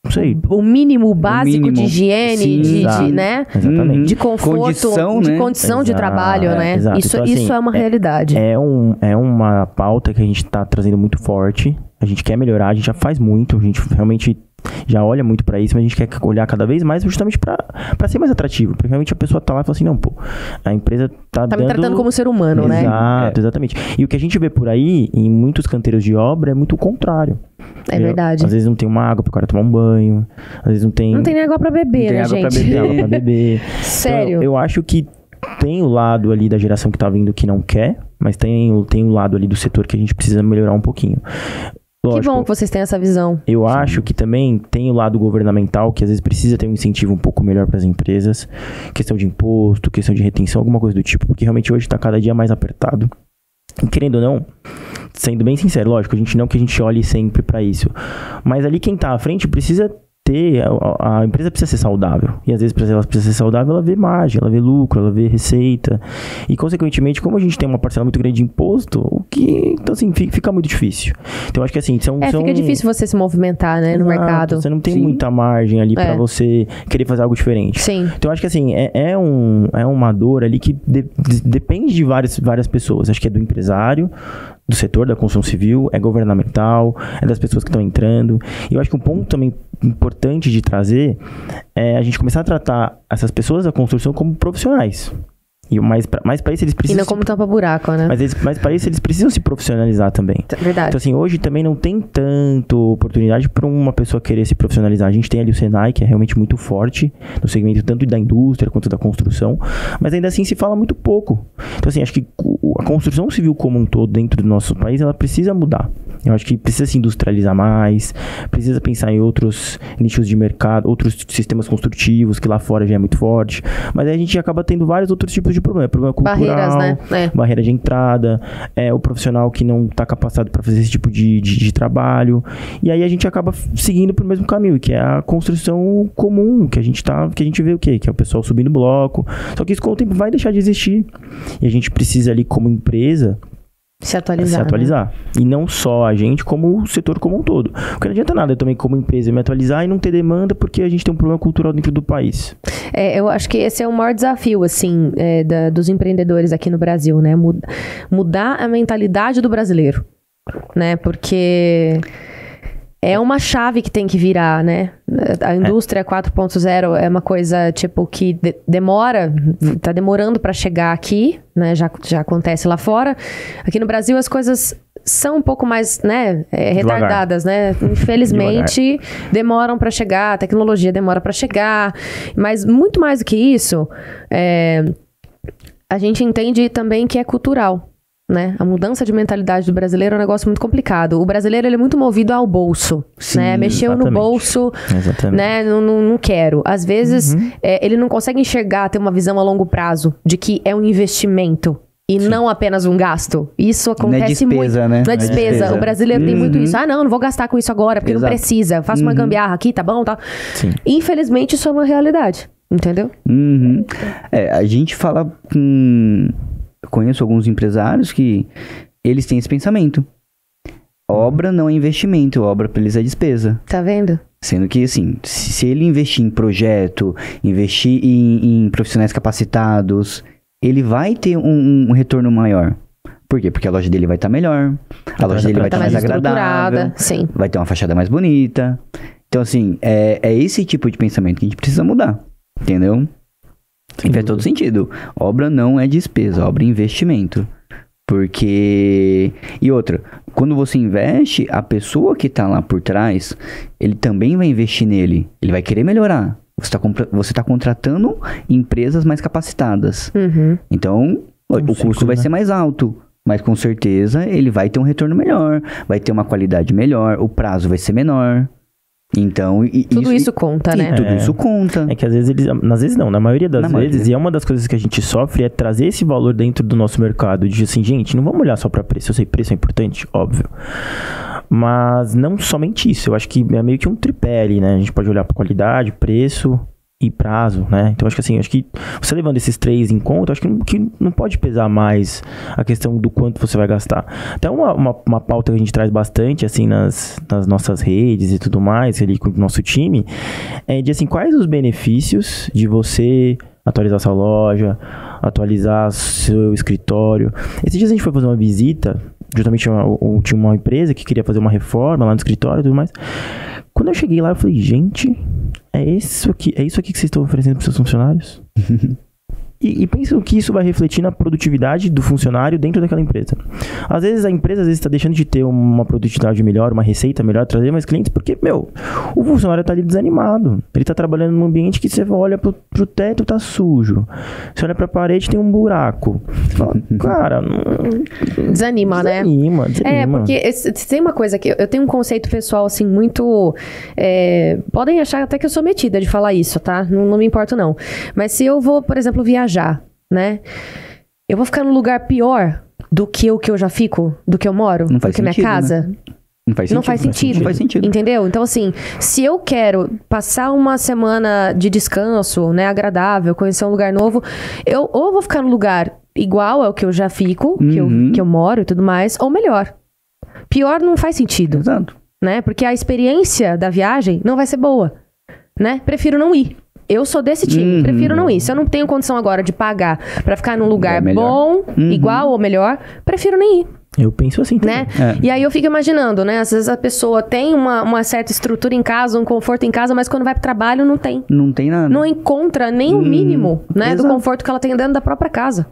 Não sei. O mínimo básico de higiene, Sim, né? Exatamente. De conforto, de condição de trabalho, né? Exato. Isso, Então, assim, isso é uma realidade. É uma pauta que a gente tá trazendo muito forte. A gente quer melhorar, a gente já faz muito, a gente realmente já olha muito pra isso, mas a gente quer olhar cada vez mais justamente pra ser mais atrativo. Porque realmente a pessoa tá lá e fala assim, não, pô, a empresa tá me tratando como ser humano, né? Exato, exatamente. E o que a gente vê por aí, em muitos canteiros de obra, é muito o contrário. É verdade. Às vezes não tem uma água pro cara tomar um banho, às vezes não tem... Não tem nem água pra beber, né, gente? Não tem água pra beber. Sério? Então, eu acho que tem o lado ali da geração que tá vindo que não quer, mas tem o lado ali do setor que a gente precisa melhorar um pouquinho. Lógico, que bom que vocês têm essa visão. Eu acho que também tem o lado governamental, que às vezes precisa ter um incentivo um pouco melhor para as empresas. Questão de imposto, questão de retenção, alguma coisa do tipo. Porque realmente hoje está cada dia mais apertado. E querendo ou não, sendo bem sincero, lógico, a gente não que a gente olhe sempre para isso. Mas ali quem tá à frente precisa ter... A empresa precisa ser saudável. E às vezes para ela precisa ser saudável, ela vê margem, ela vê lucro, ela vê receita. E consequentemente, como a gente tem uma parcela muito grande de imposto, então assim, fica muito difícil. Então acho que assim, fica difícil você se movimentar, né, no mercado. Você não tem muita margem ali para você querer fazer algo diferente. Sim. Então acho que assim, é uma dor ali que depende de várias pessoas. Acho que é do empresário, do setor da construção civil, é governamental, é das pessoas que estão entrando. E eu acho que um ponto também importante de trazer é a gente começar a tratar essas pessoas da construção como profissionais. Mas para isso eles precisam... E não como tampa-buraco, né? Mas para isso eles precisam se profissionalizar também. Verdade. Então assim, hoje também não tem tanto oportunidade para uma pessoa querer se profissionalizar. A gente tem ali o Senai, que é realmente muito forte no segmento tanto da indústria quanto da construção, mas ainda assim se fala muito pouco. Então assim, acho que a construção civil como um todo dentro do nosso país, ela precisa mudar. Eu acho que precisa se industrializar mais, precisa pensar em outros nichos de mercado, outros sistemas construtivos, que lá fora já é muito forte. Mas aí a gente acaba tendo vários outros tipos de problema. Problema cultural, barreiras, né? Barreira de entrada, o profissional que não está capacitado para fazer esse tipo de trabalho. E aí a gente acaba seguindo pro mesmo caminho, que é a construção comum, que a gente vê o quê? Que é o pessoal subindo bloco. Só que isso com o tempo vai deixar de existir. E a gente precisa ali como empresa se atualizar. Né? E não só a gente, como o setor como um todo. Porque não adianta nada eu também, como empresa, me atualizar e não ter demanda porque a gente tem um problema cultural dentro do país. Eu acho que esse é o maior desafio, assim, dos empreendedores aqui no Brasil, né? Mudar a mentalidade do brasileiro, né? Porque... é uma chave que tem que virar, né? A indústria 4.0 é uma coisa, tipo, que tá demorando para chegar aqui, né? Já acontece lá fora. Aqui no Brasil as coisas são um pouco mais, né? Retardadas, né? Infelizmente, demoram para chegar, a tecnologia demora para chegar. Mas muito mais do que isso, a gente entende também que é cultural. Né? A mudança de mentalidade do brasileiro é um negócio muito complicado. O brasileiro ele é muito movido ao bolso. Sim, né? Mexeu no bolso, né? Não quero. Às vezes, ele não consegue enxergar, ter uma visão a longo prazo de que é um investimento e não apenas um gasto. Isso acontece muito. Né? Não é despesa. O brasileiro tem muito isso. Não vou gastar com isso agora, porque não precisa. Faço uma gambiarra aqui, tá bom? Tá. Infelizmente, isso é uma realidade. Entendeu? A gente fala com... Eu conheço alguns empresários que eles têm esse pensamento. Obra não é investimento, obra para eles é despesa. Tá vendo? Sendo que, assim, se ele investir em projeto, investir em profissionais capacitados, ele vai ter um retorno maior. Por quê? Porque a loja dele vai estar melhor, a loja dele vai estar mais agradável, sim. Vai ter uma fachada mais bonita. Então, assim, é esse tipo de pensamento que a gente precisa mudar, entendeu? E faz todo sentido. Obra não é despesa, obra é investimento. Porque... E outra, quando você investe, a pessoa que tá lá por trás, ele também vai investir nele. Ele vai querer melhorar. Você tá contratando empresas mais capacitadas. Então, o custo vai ser mais alto. Mas com certeza, ele vai ter um retorno melhor. Vai ter uma qualidade melhor. O prazo vai ser menor. Então, tudo isso conta, né? Tudo isso conta. É que às vezes não, na maioria das vezes, e é uma das coisas que a gente sofre, é trazer esse valor dentro do nosso mercado, de assim, gente, não vamos olhar só pra preço, eu sei, preço é importante, óbvio, mas não somente isso, eu acho que é meio que um tripé ali, né, a gente pode olhar pra qualidade, preço e prazo, né? Então, acho que você levando esses 3 em conta, acho que não pode pesar mais a questão do quanto você vai gastar. Até uma pauta que a gente traz bastante, assim, nas nossas redes e tudo mais, ali com o nosso time, é de, assim, quais os benefícios de você atualizar sua loja, atualizar seu escritório. Esses dias a gente foi fazer uma visita, justamente tinha uma empresa que queria fazer uma reforma lá no escritório e tudo mais. Quando eu cheguei lá, eu falei, gente, é isso aqui que vocês estão oferecendo para seus funcionários? E pensam que isso vai refletir na produtividade do funcionário dentro daquela empresa. Às vezes a empresa está deixando de ter uma produtividade melhor, uma receita melhor, trazer mais clientes, porque, o funcionário está ali desanimado. Ele está trabalhando num ambiente que você olha pro teto, tá sujo. Você olha pra parede, tem um buraco. Você fala, cara... Desanima, né? Desanima. Porque tem uma coisa que eu tenho um conceito pessoal, assim, muito... podem achar até que eu sou metida de falar isso, tá? Não me importo, não. Mas se eu vou, por exemplo, viajar, né? Eu vou ficar num lugar pior do que o que eu já fico, do que eu moro, do que minha casa? Né? Não faz sentido. Entendeu? Então, assim, se eu quero passar uma semana de descanso, né, agradável, conhecer um lugar novo, eu ou vou ficar num lugar igual ao que eu já fico, que eu moro e tudo mais, ou melhor. Pior não faz sentido. Exato. Né? Porque a experiência da viagem não vai ser boa, né? Prefiro não ir. Eu sou desse time, prefiro não ir. Se eu não tenho condição agora de pagar pra ficar num lugar bom, igual ou melhor, prefiro nem ir. Eu penso assim também. Né? E aí eu fico imaginando, né? Às vezes a pessoa tem uma certa estrutura em casa, um conforto em casa, mas quando vai pro trabalho não tem. Não tem nada. Não encontra nem o mínimo, né? Do conforto que ela tem dentro da própria casa.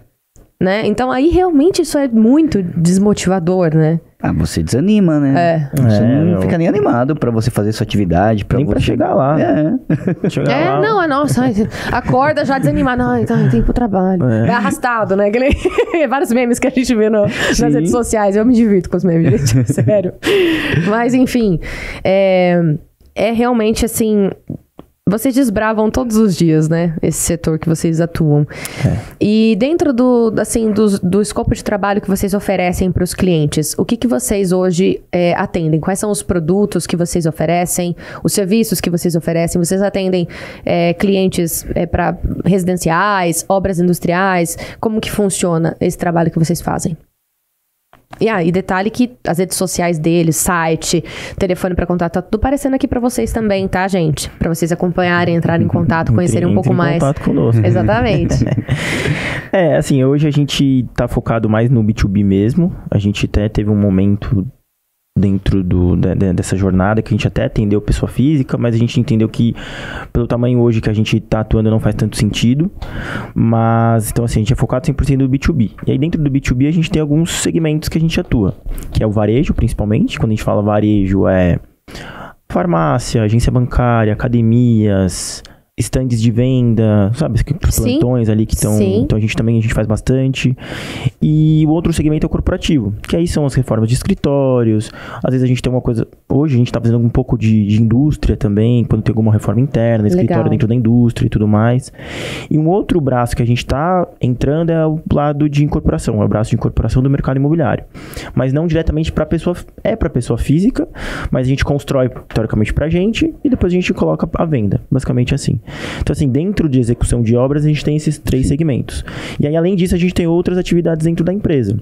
Né? Então aí realmente isso é muito desmotivador, né? Você desanima, né? Você não fica nem animado pra você fazer sua atividade. Nem pra chegar lá. Chegar lá. Nossa, acorda já desanimado. Tem que ir pro trabalho. Vai arrastado, né? Vários memes que a gente vê nas redes sociais. Eu me divirto com os memes, gente, sério. Mas, enfim, é realmente assim... Vocês desbravam todos os dias, né? Esse setor que vocês atuam. E dentro do escopo de trabalho que vocês oferecem para os clientes, o que vocês hoje atendem? Quais são os produtos que vocês oferecem? Os serviços que vocês oferecem? Vocês atendem clientes para residenciais, obras industriais? Como que funciona esse trabalho que vocês fazem? E detalhe que as redes sociais deles, site, telefone para contato, tá tudo aparecendo aqui para vocês também, tá, gente? Para vocês acompanharem, entrarem em contato, conhecerem um pouco mais. Entre em contato conosco. Exatamente. Assim, hoje a gente tá focado mais no B2B mesmo. A gente até teve um momento dentro dessa jornada que a gente até atendeu pessoa física, mas a gente entendeu que pelo tamanho hoje que a gente tá atuando não faz tanto sentido, mas então assim, a gente é focado 100% no B2B, e aí dentro do B2B a gente tem alguns segmentos que a gente atua, que é o varejo principalmente. Quando a gente fala varejo é farmácia, agência bancária, academias, estandes de venda, sabe? Plantões ali que estão... Então a gente faz bastante. E o outro segmento é o corporativo, que aí são as reformas de escritórios. Às vezes a gente tem uma coisa... Hoje a gente tá fazendo um pouco de indústria também, quando tem alguma reforma interna, escritório dentro da indústria e tudo mais. E um outro braço que a gente tá entrando é o lado de incorporação, é o braço de incorporação do mercado imobiliário. Mas não diretamente para pessoa... É para pessoa física, mas a gente constrói teoricamente pra gente e depois a gente coloca à venda. Basicamente assim. Então, assim, dentro de execução de obras, a gente tem esses 3 segmentos. E aí, além disso, a gente tem outras atividades dentro da empresa.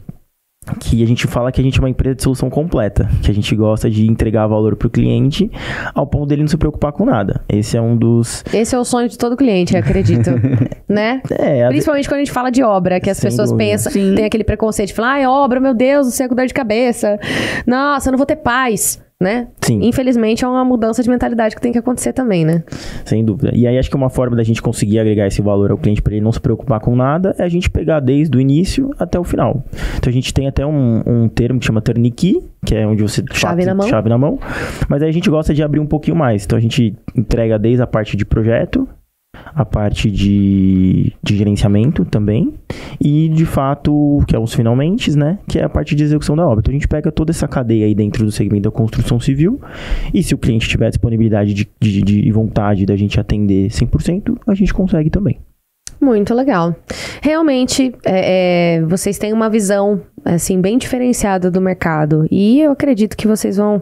Que a gente fala que a gente é uma empresa de solução completa. Que a gente gosta de entregar valor para o cliente ao ponto dele não se preocupar com nada. Esse é um dos... Esse é o sonho de todo cliente, eu acredito. Né? Principalmente quando a gente fala de obra, que as pessoas pensam... Tem aquele preconceito de falar, obra, meu Deus, você é com dor de cabeça. Nossa, eu não vou ter paz. Né? Sim. Infelizmente é uma mudança de mentalidade que tem que acontecer também, né? Sem dúvida. E aí acho que uma forma da gente conseguir agregar esse valor ao cliente para ele não se preocupar com nada é a gente pegar desde o início até o final. Então a gente tem até um termo que chama turnkey, que é onde você chave na mão. Mas aí a gente gosta de abrir um pouquinho mais. Então a gente entrega desde a parte de projeto, a parte de gerenciamento também, e de fato, que é os finalmente, né, que é a parte de execução da obra. Então a gente pega toda essa cadeia aí dentro do segmento da construção civil, e se o cliente tiver disponibilidade e vontade da gente atender 100%, a gente consegue também. Muito legal. Realmente, vocês têm uma visão assim, bem diferenciada do mercado. E eu acredito que vocês vão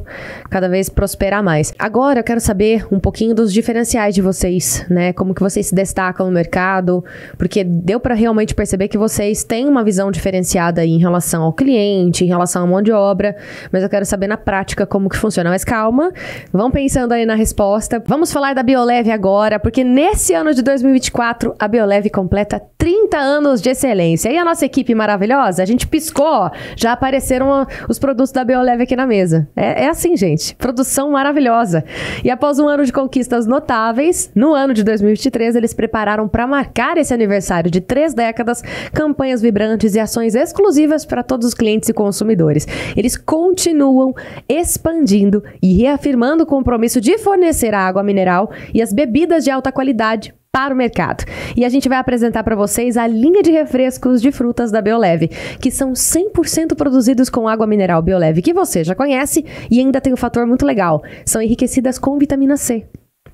cada vez prosperar mais. Agora eu quero saber um pouquinho dos diferenciais de vocês, né? Como que vocês se destacam no mercado, porque deu para realmente perceber que vocês têm uma visão diferenciada aí em relação ao cliente, em relação à mão de obra, mas eu quero saber na prática como que funciona. Mas calma, vão pensando aí na resposta. Vamos falar da Bioleve agora, porque nesse ano de 2024, a Bioleve completa 30 anos de excelência. E a nossa equipe maravilhosa, a gente piscou, já apareceram os produtos da Bioleve aqui na mesa. É assim, gente, produção maravilhosa. E após um ano de conquistas notáveis, no ano de 2023, eles prepararam para marcar esse aniversário de 3 décadas, campanhas vibrantes e ações exclusivas para todos os clientes e consumidores. Eles continuam expandindo e reafirmando o compromisso de fornecer a água mineral e as bebidas de alta qualidade para o mercado. E a gente vai apresentar para vocês a linha de refrescos de frutas da Bioleve, que são 100% produzidos com água mineral Bioleve, que você já conhece, e ainda tem um fator muito legal. São enriquecidas com vitamina C.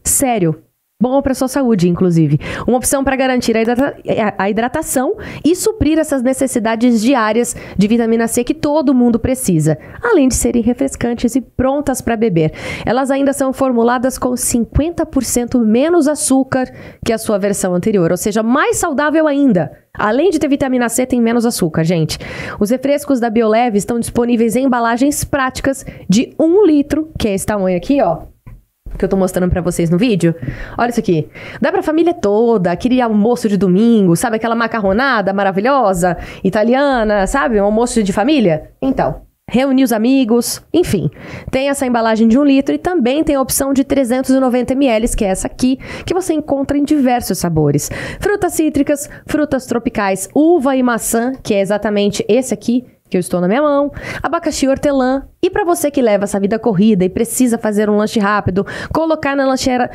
Sério. Bom para sua saúde, inclusive. Uma opção para garantir a hidratação e suprir essas necessidades diárias de vitamina C que todo mundo precisa, além de serem refrescantes e prontas para beber. Elas ainda são formuladas com 50% menos açúcar que a sua versão anterior, ou seja, mais saudável ainda. Além de ter vitamina C, tem menos açúcar, gente. Os refrescos da Bioleve estão disponíveis em embalagens práticas de 1 litro, que é esse tamanho aqui, ó, que eu tô mostrando pra vocês no vídeo. Olha isso aqui. Dá pra família toda, aquele almoço de domingo, sabe? Aquela macarronada maravilhosa, italiana, sabe? Um almoço de família. Então, reunir os amigos, enfim. Tem essa embalagem de 1 litro e também tem a opção de 390 ml, que é essa aqui, que você encontra em diversos sabores. Frutas cítricas, frutas tropicais, uva e maçã, que é exatamente esse aqui, que eu estou na minha mão, abacaxi hortelã. E para você que leva essa vida corrida e precisa fazer um lanche rápido, colocar na lancheira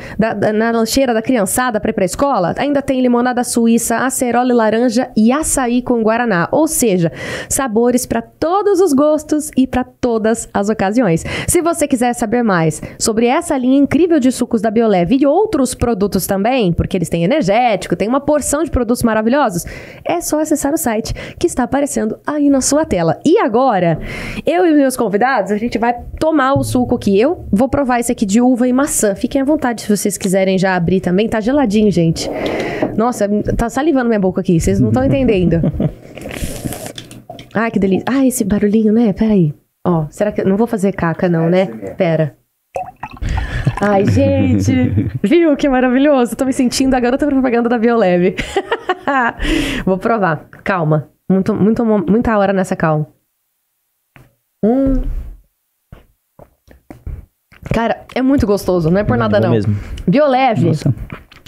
da criançada para ir para a escola, ainda tem limonada suíça, acerola e laranja e açaí com guaraná. Ou seja, sabores para todos os gostos e para todas as ocasiões. Se você quiser saber mais sobre essa linha incrível de sucos da Bioleve e outros produtos também, porque eles têm energético, tem uma porção de produtos maravilhosos, é só acessar o site que está aparecendo aí na sua tela. E agora, eu e meus convidados, a gente vai tomar o suco aqui. Eu vou provar esse aqui de uva e maçã. Fiquem à vontade se vocês quiserem já abrir também. Tá geladinho, gente. Nossa, tá salivando minha boca aqui. Vocês não estão entendendo. Ai, que delícia. Ah, esse barulhinho, né? Peraí. Ó, será que... Não vou fazer caca, não, né? Pera. Ai, gente. Viu que maravilhoso? Tô me sentindo a garota propaganda da Bioleve. Vou provar. Calma. Muita hora nessa calma. Cara, é muito gostoso, não é por nada não. Mesmo. Bioleve, Nossa.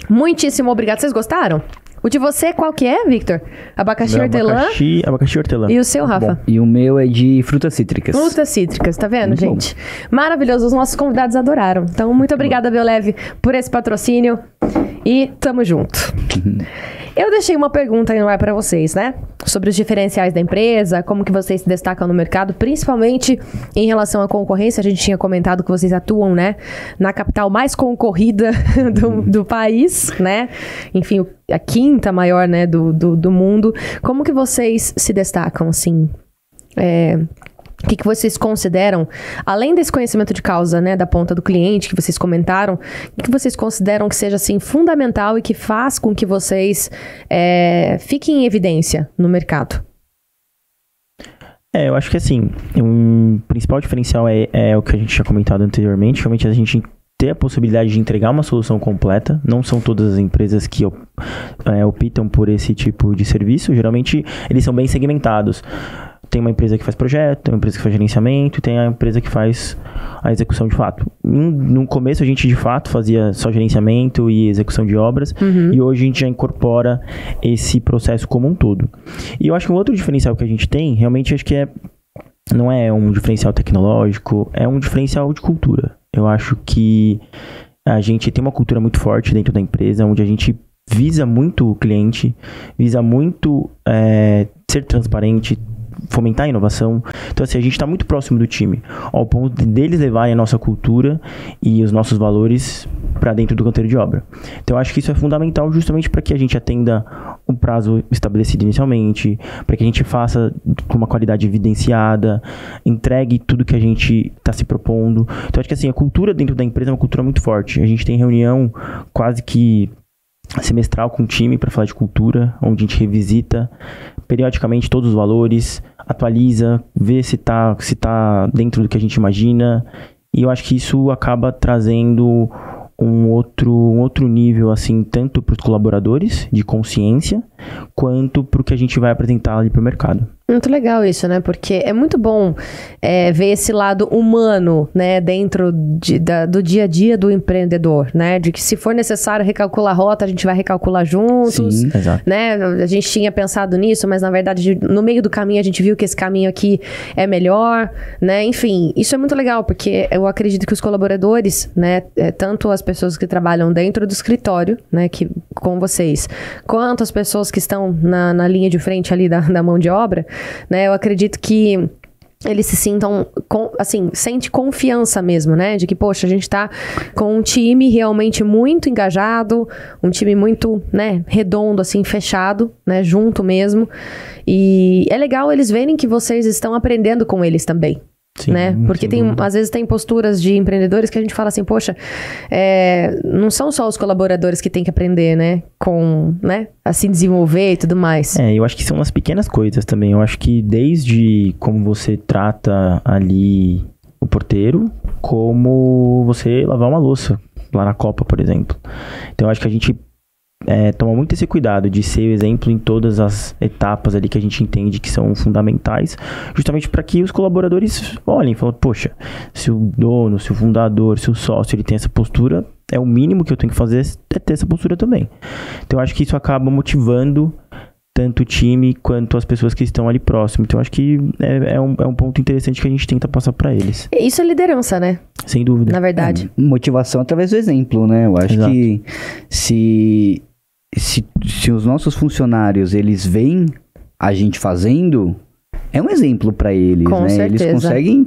Muitíssimo obrigado. Vocês gostaram? O de você, qual que é, Victor? Abacaxi hortelã? Abacaxi hortelã. E o seu, Rafa? Bom. E o meu é de frutas cítricas. Frutas cítricas, tá vendo, Muito gente? Maravilhoso, os nossos convidados adoraram. Então, muito obrigada, Bioleve, por esse patrocínio. E tamo junto. Eu deixei uma pergunta aí no ar pra vocês, né? Sobre os diferenciais da empresa, como que vocês se destacam no mercado, principalmente em relação à concorrência. A gente tinha comentado que vocês atuam, né? Na capital mais concorrida do país, né? Enfim, a quinta maior, né, do mundo. Como que vocês se destacam, assim? O que vocês consideram, além desse conhecimento de causa, né, da ponta do cliente que vocês comentaram, o que vocês consideram que seja, assim, fundamental e que faz com que vocês fiquem em evidência no mercado? Eu acho que, assim, um principal diferencial é o que a gente tinha comentado anteriormente, realmente a gente ter a possibilidade de entregar uma solução completa. Não são todas as empresas que optam por esse tipo de serviço. Geralmente, eles são bem segmentados. Tem uma empresa que faz projeto, tem uma empresa que faz gerenciamento e tem a empresa que faz a execução de fato. No começo a gente de fato fazia só gerenciamento e execução de obras, e hoje a gente já incorpora esse processo como um todo. E eu acho que um outro diferencial que a gente tem, realmente acho que não é um diferencial tecnológico, é um diferencial de cultura. Eu acho que a gente tem uma cultura muito forte dentro da empresa, onde a gente visa muito o cliente, visa muito ser transparente, fomentar a inovação. Então, assim, a gente está muito próximo do time, ao ponto deles levarem a nossa cultura e os nossos valores para dentro do canteiro de obra. Então, eu acho que isso é fundamental justamente para que a gente atenda o prazo estabelecido inicialmente, para que a gente faça com uma qualidade evidenciada, entregue tudo que a gente está se propondo. Então, acho que assim, a cultura dentro da empresa é uma cultura muito forte. A gente tem reunião quase que semestral com o time para falar de cultura, onde a gente revisita periodicamente todos os valores, atualiza, vê se tá dentro do que a gente imagina, e eu acho que isso acaba trazendo um outro nível, assim, tanto para os colaboradores de consciência, quanto para o que a gente vai apresentar ali para o mercado. Muito legal isso, né? Porque é muito bom ver esse lado humano, né? Dentro do dia a dia do empreendedor, né? De que se for necessário recalcular a rota, a gente vai recalcular juntos. Sim, exato. Né? A gente tinha pensado nisso, mas na verdade, no meio do caminho, a gente viu que esse caminho aqui é melhor, né? Enfim, isso é muito legal, porque eu acredito que os colaboradores, né? Tanto as pessoas que trabalham dentro do escritório, né? Com vocês, quanto as pessoas que estão na linha de frente ali da mão de obra, né? Eu acredito que eles se sintam, sente confiança mesmo, né? De que, poxa, a gente tá com um time realmente muito engajado, um time muito, né, redondo, assim, fechado, né? Junto mesmo. E é legal eles verem que vocês estão aprendendo com eles também. Sim, né? Porque às vezes tem posturas de empreendedores que a gente fala assim, poxa, não são só os colaboradores que tem que aprender, né? A se desenvolver e tudo mais. Eu acho que são as pequenas coisas também. Eu acho que desde como você trata ali o porteiro, como você lavar uma louça lá na Copa, por exemplo. Então eu acho que a gente toma muito esse cuidado de ser o exemplo em todas as etapas ali que a gente entende que são fundamentais, justamente para que os colaboradores olhem e falem, poxa, se o dono, se o fundador, se o sócio, ele tem essa postura, é o mínimo que eu tenho que fazer é ter essa postura também. Então eu acho que isso acaba motivando tanto o time quanto as pessoas que estão ali próximo. Então, acho que é um ponto interessante que a gente tenta passar para eles. Isso é liderança, né? Sem dúvida. Na verdade. Motivação através do exemplo, né? Eu acho Exato. Que se os nossos funcionários, eles veem a gente fazendo, é um exemplo para eles, Com né? certeza. Eles conseguem,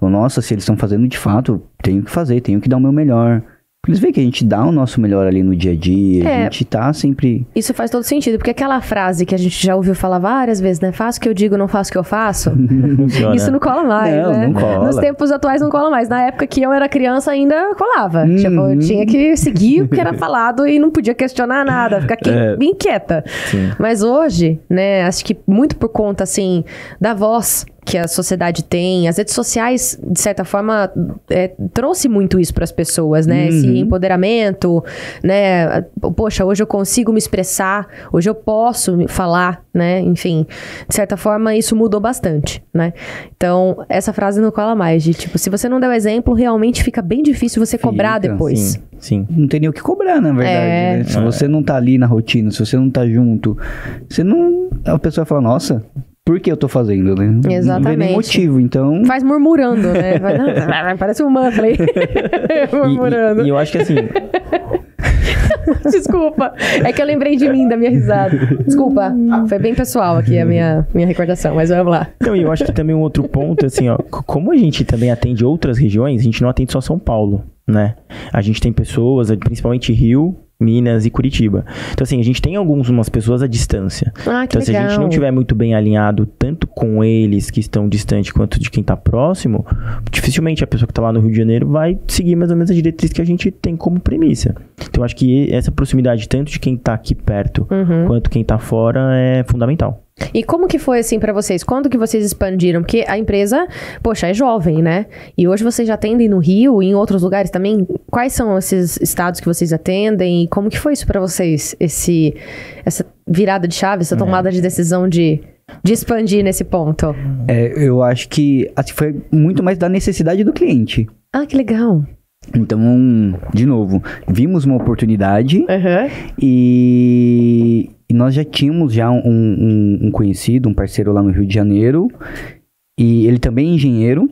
nossa, se eles estão fazendo de fato, tenho que fazer, tenho que dar o meu melhor. Eles veem que a gente dá o nosso melhor ali no dia a dia, a gente tá sempre... Isso faz todo sentido, porque aquela frase que a gente já ouviu falar várias vezes, né? Faço o que eu digo, não faço o que eu faço. Isso não cola mais, né? Não cola. Nos tempos atuais não cola mais. Na época que eu era criança ainda colava. Tipo, eu tinha que seguir o que era falado e não podia questionar nada, ficar bem quieta. Sim. Mas hoje, né, acho que muito por conta, assim, da voz que a sociedade tem, as redes sociais, de certa forma, trouxe muito isso para as pessoas, né? Esse empoderamento, né? Poxa, hoje eu consigo me expressar, hoje eu posso falar, né? Enfim, de certa forma, isso mudou bastante, né? Então, essa frase não cola mais, de tipo, se você não der o exemplo, realmente fica bem difícil você cobrar depois. Sim. Não tem nem o que cobrar, na verdade, né? Se você não tá ali na rotina, se você não tá junto, a pessoa fala, nossa... Por que eu tô fazendo, né? Exatamente. Não vê nem motivo, então... Faz murmurando, né? Parece um mantra aí. Murmurando. E eu acho que assim... Desculpa. É que eu lembrei de mim, da minha risada. Desculpa. Foi bem pessoal aqui a minha recordação, mas vamos lá. Então, eu acho que também um outro ponto, assim, ó... Como a gente também atende outras regiões, a gente não atende só São Paulo, né? A gente tem pessoas, principalmente Rio... Minas e Curitiba. Então, assim, a gente tem umas pessoas à distância. Ah, que então, se a gente não tiver muito bem alinhado, tanto com eles que estão distantes, quanto de quem está próximo, dificilmente a pessoa que está lá no Rio de Janeiro vai seguir mais ou menos a diretriz que a gente tem como premissa. Então, eu acho que essa proximidade, tanto de quem está aqui perto, quanto quem está fora, é fundamental. E como que foi assim pra vocês? Quando que vocês expandiram? Porque a empresa, poxa, é jovem, né? E hoje vocês já atendem no Rio e em outros lugares também. Quais são esses estados que vocês atendem? E como que foi isso pra vocês? Essa virada de chave, essa tomada de decisão de expandir nesse ponto? Eu acho que foi muito mais da necessidade do cliente. Ah, que legal. Então, de novo, vimos uma oportunidade e nós já tínhamos um conhecido, um parceiro lá no Rio de Janeiro, e ele também é engenheiro,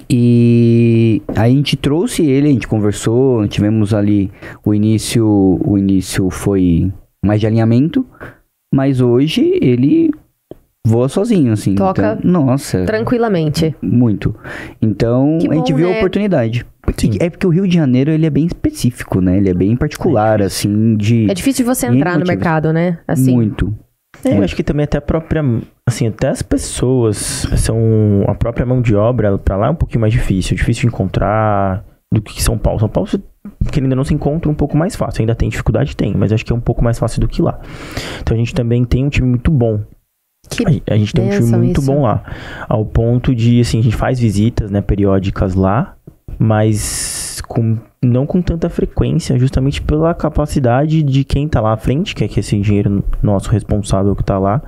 e aí a gente trouxe ele, a gente conversou, tivemos ali o início foi mais de alinhamento, mas hoje ele voa sozinho, assim. Toca então, nossa. tranquilamente. Muito. Então, Que a gente bom, viu a né? oportunidade. É porque o Rio de Janeiro, ele é bem específico, né? Ele é bem particular, assim, de... É difícil de você N entrar no motivos. mercado, né? Assim. Muito. Eu acho que também até a própria, assim, até as pessoas a própria mão de obra pra lá é um pouquinho mais difícil de encontrar do que São Paulo. São Paulo, que ainda não se encontra um pouco mais fácil, ainda tem dificuldade, tem, mas acho que é um pouco mais fácil do que lá. Então a gente também tem um time muito bom. A gente tem um time muito bom lá, ao ponto de, assim, a gente faz visitas, né, periódicas lá, mas não com tanta frequência, justamente pela capacidade de quem tá lá à frente, que é esse engenheiro nosso responsável que tá lá,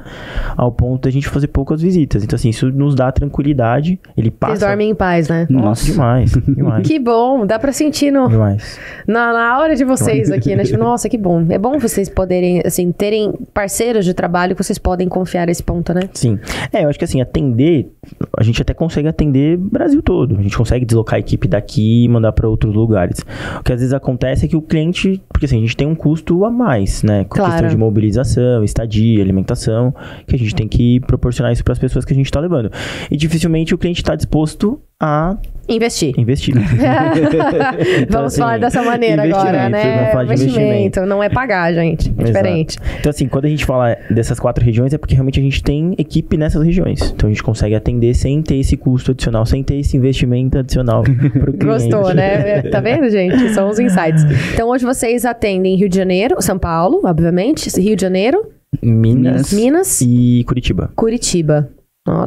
ao ponto da gente fazer poucas visitas. Então, assim, isso nos dá tranquilidade, ele passa... Vocês dormem em paz, né? Nossa, demais. Que bom, dá pra sentir Demais. na hora de vocês aqui, né? Tipo, nossa, que bom. É bom vocês poderem, assim, terem parceiros de trabalho que vocês podem confiar nesse ponto, né? Sim. Eu acho que assim, a gente até consegue atender o Brasil todo. A gente consegue deslocar a equipe daqui e mandar para outros lugares. O que às vezes acontece é que o cliente, porque assim, a gente tem um custo a mais, né? Com Claro. questão de mobilização, estadia, alimentação, que a gente tem que proporcionar isso para as pessoas que a gente tá levando. E dificilmente o cliente tá disposto a Investir. Então, Vamos assim, falar dessa maneira agora, investimento, né? vamos falar de investimento. Não é pagar, gente. É Exato. diferente. Então, assim, quando a gente fala dessas 4 regiões, é porque realmente a gente tem equipe nessas regiões. Então, a gente consegue atender sem ter esse custo adicional, sem ter esse investimento adicional pro cliente. Gostou, né? Tá vendo, gente? São os insights. Então, hoje vocês atendem Rio de Janeiro, São Paulo, obviamente, Rio de Janeiro, Minas e Curitiba. Curitiba. Ó,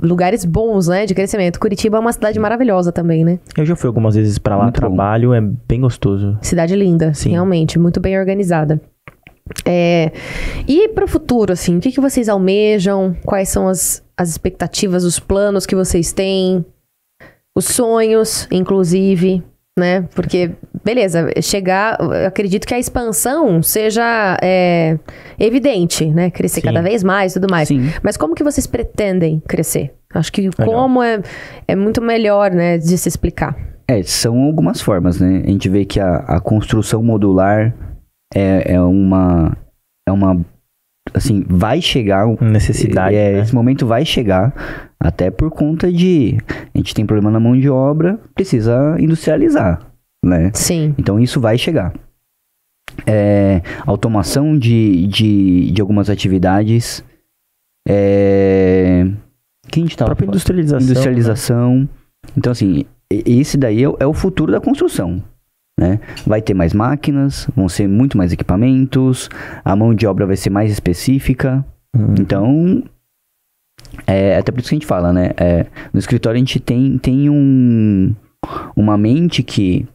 lugares bons, né, de crescimento. Curitiba é uma cidade maravilhosa também, né? Eu já fui algumas vezes pra lá, Muito bom. trabalho, é bem gostoso. Cidade linda, Sim. realmente, muito bem organizada. E para o futuro, assim, o que vocês almejam? Quais são as expectativas, os planos que vocês têm? Os sonhos, inclusive, né? Porque, beleza, eu acredito que a expansão seja evidente, né? Crescer Sim. cada vez mais e tudo mais. Sim. Mas como que vocês pretendem crescer? Acho que Legal. como é muito melhor, né, de se explicar. São algumas formas, né? A gente vê que a construção modular é uma... Assim, vai chegar... Necessidade, né? Esse momento vai chegar, até por conta de... A gente tem problema na mão de obra, precisa industrializar, né? Sim. Então, isso vai chegar. Automação de algumas atividades. Que a gente A tava própria falando? industrialização. Industrialização. Então, assim, esse daí é o futuro da construção, né? Vai ter mais máquinas, vão ser muito mais equipamentos, a mão de obra vai ser mais específica. Então, até por isso que a gente fala, né? No escritório a gente tem uma mente que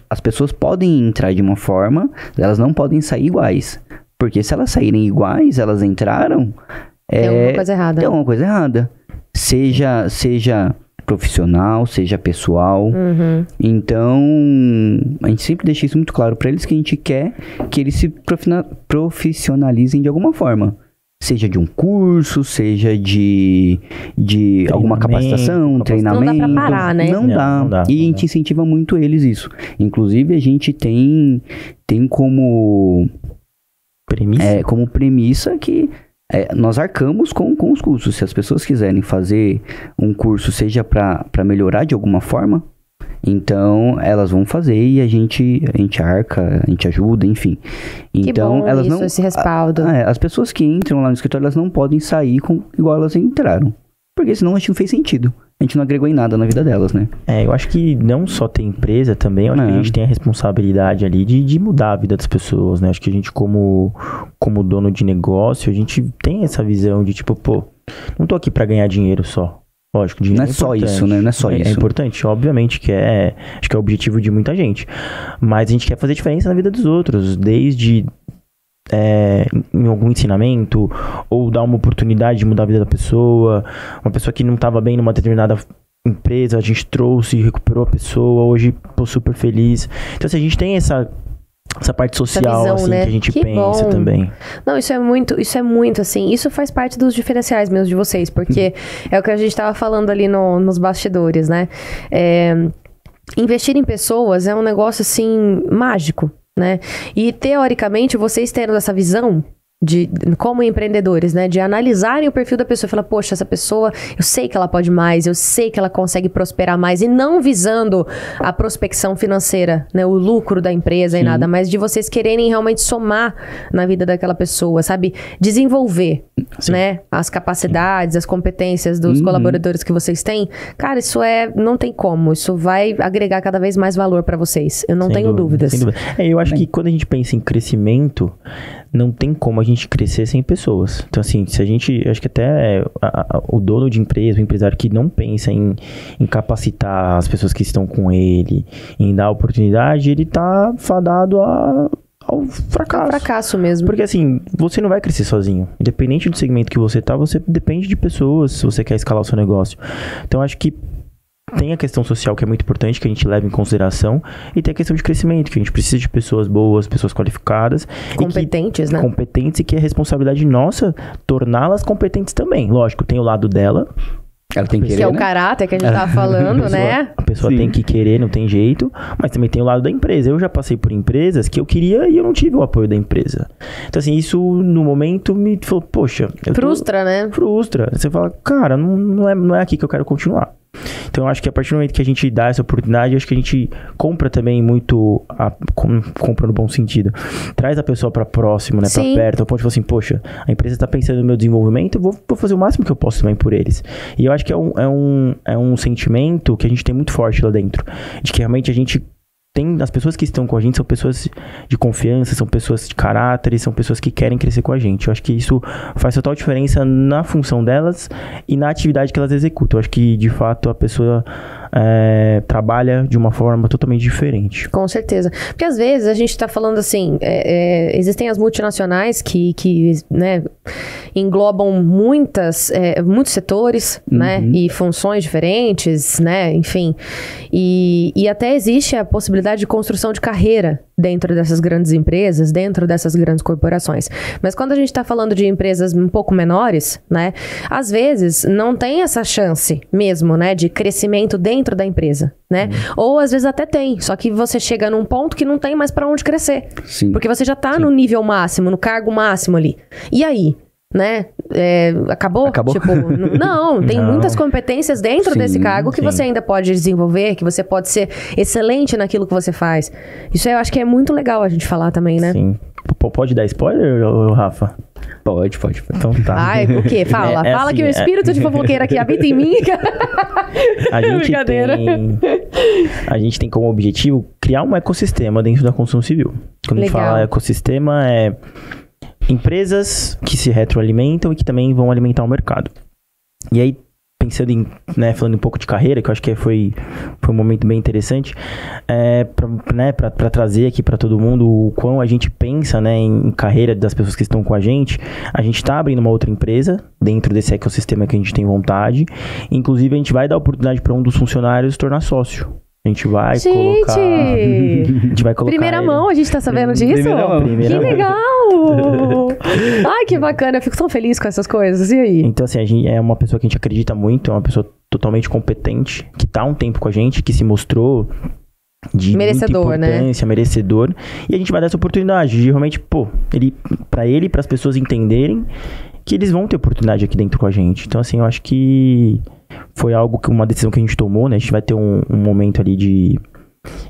as pessoas podem entrar de uma forma, elas não podem sair iguais. Porque se elas saírem iguais, elas entraram... Tem alguma coisa errada. Tem alguma coisa errada. Seja profissional, seja pessoal. Uhum. Então, a gente sempre deixa isso muito claro para eles, que a gente quer que eles se profissionalizem de alguma forma. Seja de um curso, seja de alguma capacitação, treinamento. Não dá pra parar, né? Não dá. E a gente incentiva muito eles isso. Inclusive, a gente tem como premissa que nós arcamos com os cursos. Se as pessoas quiserem fazer um curso, seja para melhorar de alguma forma, então elas vão fazer e a gente arca, a gente ajuda, enfim. Então, que bom elas isso, não, esse respaldo. as pessoas que entram lá no escritório, elas não podem sair igual elas entraram. Porque senão a gente não fez sentido. A gente não agregou em nada na vida delas, né? Eu acho que não só tem empresa também, eu acho que a gente tem a responsabilidade ali de mudar a vida das pessoas, né? Acho que a gente, como dono de negócio, a gente tem essa visão de tipo, não tô aqui pra ganhar dinheiro só. Lógico, dinheiro não é só isso, né? Não é só isso. É importante, obviamente, acho que é o objetivo de muita gente. Mas a gente quer fazer diferença na vida dos outros, desde... em algum ensinamento, ou dar uma oportunidade de mudar a vida da pessoa. Uma pessoa que não estava bem numa determinada empresa, a gente trouxe, recuperou a pessoa, hoje tô super feliz. Então, assim, a gente tem essa parte social, visão, assim, né? que a gente Que pensa bom. também. Não, isso é muito, assim, isso faz parte dos diferenciais mesmo de vocês, porque é o que a gente tava falando ali nos bastidores, né? Investir em pessoas é um negócio, assim, mágico, né? E, teoricamente, vocês tendo essa visão, como empreendedores, né? De analisarem o perfil da pessoa e falar, poxa, essa pessoa, eu sei que ela pode mais, eu sei que ela consegue prosperar mais, e não visando a prospecção financeira, né? O lucro da empresa e nada, mas de vocês quererem realmente somar na vida daquela pessoa, sabe? Desenvolver, né? As capacidades, as competências dos colaboradores que vocês têm. Cara, isso não tem como, isso vai agregar cada vez mais valor pra vocês. Eu não tenho dúvidas. Sem dúvida. Eu acho que quando a gente pensa em crescimento, não tem como a gente crescer sem pessoas. Então, assim, se a gente... Acho que até o dono de empresa, o empresário que não pensa em capacitar as pessoas que estão com ele, em dar oportunidade, ele tá fadado ao fracasso. É um fracasso mesmo. Porque, assim, você não vai crescer sozinho. Independente do segmento que você tá, você depende de pessoas se você quer escalar o seu negócio. Então, acho que tem a questão social, que é muito importante, que a gente leva em consideração, e tem a questão de crescimento, que a gente precisa de pessoas boas, pessoas qualificadas. Competentes, né? Competentes, e que é responsabilidade nossa torná-las competentes também. Lógico, tem o lado dela. Ela tem que querer, é o né? caráter que a gente tava falando, né? A pessoa tem que querer, não tem jeito. Mas também tem o lado da empresa. Eu já passei por empresas que eu queria e eu não tive o apoio da empresa. Então, assim, isso no momento me falou, poxa... Frustra, né? Frustra. Você fala, cara, não é aqui que eu quero continuar. Então, eu acho que a partir do momento que a gente dá essa oportunidade, acho que a gente compra também muito, compra no bom sentido, traz a pessoa para próximo, né, para perto, ao ponto de falar assim, poxa, a empresa está pensando no meu desenvolvimento, eu vou fazer o máximo que eu posso também por eles. E eu acho que é um sentimento que a gente tem muito forte lá dentro, de que realmente a gente as pessoas que estão com a gente são pessoas de confiança, são pessoas de caráter, são pessoas que querem crescer com a gente. Eu acho que isso faz total diferença na função delas e na atividade que elas executam. Eu acho que, de fato, a pessoa trabalha de uma forma totalmente diferente. Com certeza. Porque, às vezes, a gente está falando assim, existem as multinacionais que né, englobam muitos setores, né, e funções diferentes, né, enfim. E até existe a possibilidade de construção de carreira dentro dessas grandes empresas, dentro dessas grandes corporações. Mas quando a gente está falando de empresas um pouco menores, né, às vezes não tem essa chance mesmo, né, de crescimento dentro da empresa, né? Ou às vezes até tem, só que você chega num ponto que não tem mais para onde crescer. Sim. Porque você já tá no nível máximo, no cargo máximo ali. E aí? Né? Acabou? Tipo, não, tem muitas competências dentro desse cargo que você ainda pode desenvolver, que você pode ser excelente naquilo que você faz. Isso eu acho que é muito legal a gente falar também, né? Sim. Pode dar spoiler, Rafa? Pode. Então tá. Ai, o quê? Fala. Fala assim, que o espírito de fofoqueira aqui habita em mim. A gente tem como objetivo criar um ecossistema dentro da construção civil. Quando a gente fala ecossistema, empresas que se retroalimentam e que também vão alimentar o mercado. E aí, pensando em, né, falando um pouco de carreira, que eu acho que foi um momento bem interessante, para trazer aqui para todo mundo o quão a gente pensa, né, em carreira das pessoas que estão com a gente está abrindo uma outra empresa dentro desse ecossistema que a gente tem vontade. Inclusive, a gente vai dar oportunidade para um dos funcionários se tornar sócio. A gente vai colocar... A gente vai colocar primeira mão, a gente tá sabendo disso? Primeira que mão. Legal! Ai, que bacana, eu fico tão feliz com essas coisas. E aí? Então, assim, a gente é uma pessoa que a gente acredita muito, é uma pessoa totalmente competente, que tá há um tempo com a gente, que se mostrou de merecedor, muita importância, né? Merecedor. E a gente vai dar essa oportunidade de realmente, para as pessoas entenderem que eles vão ter oportunidade aqui dentro com a gente. Então, assim, eu acho que foi uma decisão que a gente tomou, né? A gente vai ter um momento ali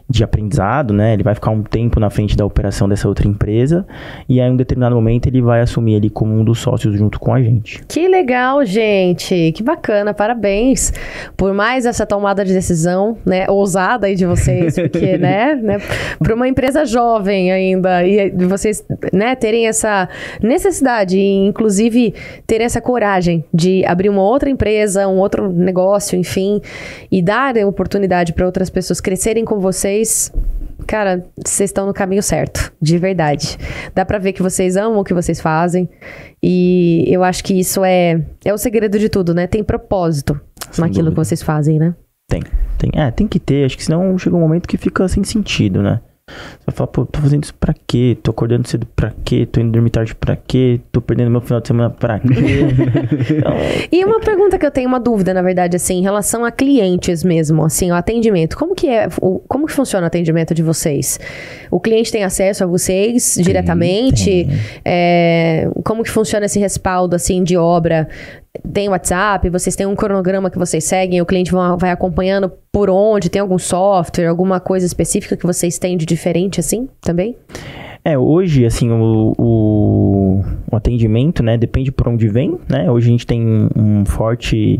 de aprendizado, né? Ele vai ficar um tempo na frente da operação dessa outra empresa e aí, em um determinado momento, ele vai assumir ali como um dos sócios junto com a gente. Que legal, gente! Que bacana, parabéns por mais essa tomada de decisão, né? Ousada aí de vocês, porque, né? Para uma empresa jovem ainda e vocês, né, terem essa necessidade e, inclusive, ter essa coragem de abrir uma outra empresa, um outro negócio, enfim, e dar oportunidade para outras pessoas crescerem com vocês, cara, vocês estão no caminho certo, de verdade. Dá pra ver que vocês amam o que vocês fazem e eu acho que isso é o segredo de tudo, né? Tem propósito naquilo que vocês fazem, né? Tem que ter, acho que senão chega um momento que fica sem sentido, né? Você vai falar, pô, tô fazendo isso pra quê? Tô acordando cedo pra quê? Tô indo dormir tarde pra quê? Tô perdendo meu final de semana pra quê? Então, E uma pergunta que eu tenho, uma dúvida, na verdade, assim, em relação a clientes mesmo, assim, o atendimento. Como que como que funciona o atendimento de vocês? O cliente tem acesso a vocês diretamente? Como que funciona esse respaldo, assim, de obra? Tem WhatsApp? Vocês têm um cronograma que vocês seguem? O cliente vai acompanhando por onde? Tem algum software, alguma coisa específica que vocês têm de diferente, assim, também? Hoje, assim, o atendimento, né, depende por onde vem, né? Hoje a gente tem uma forte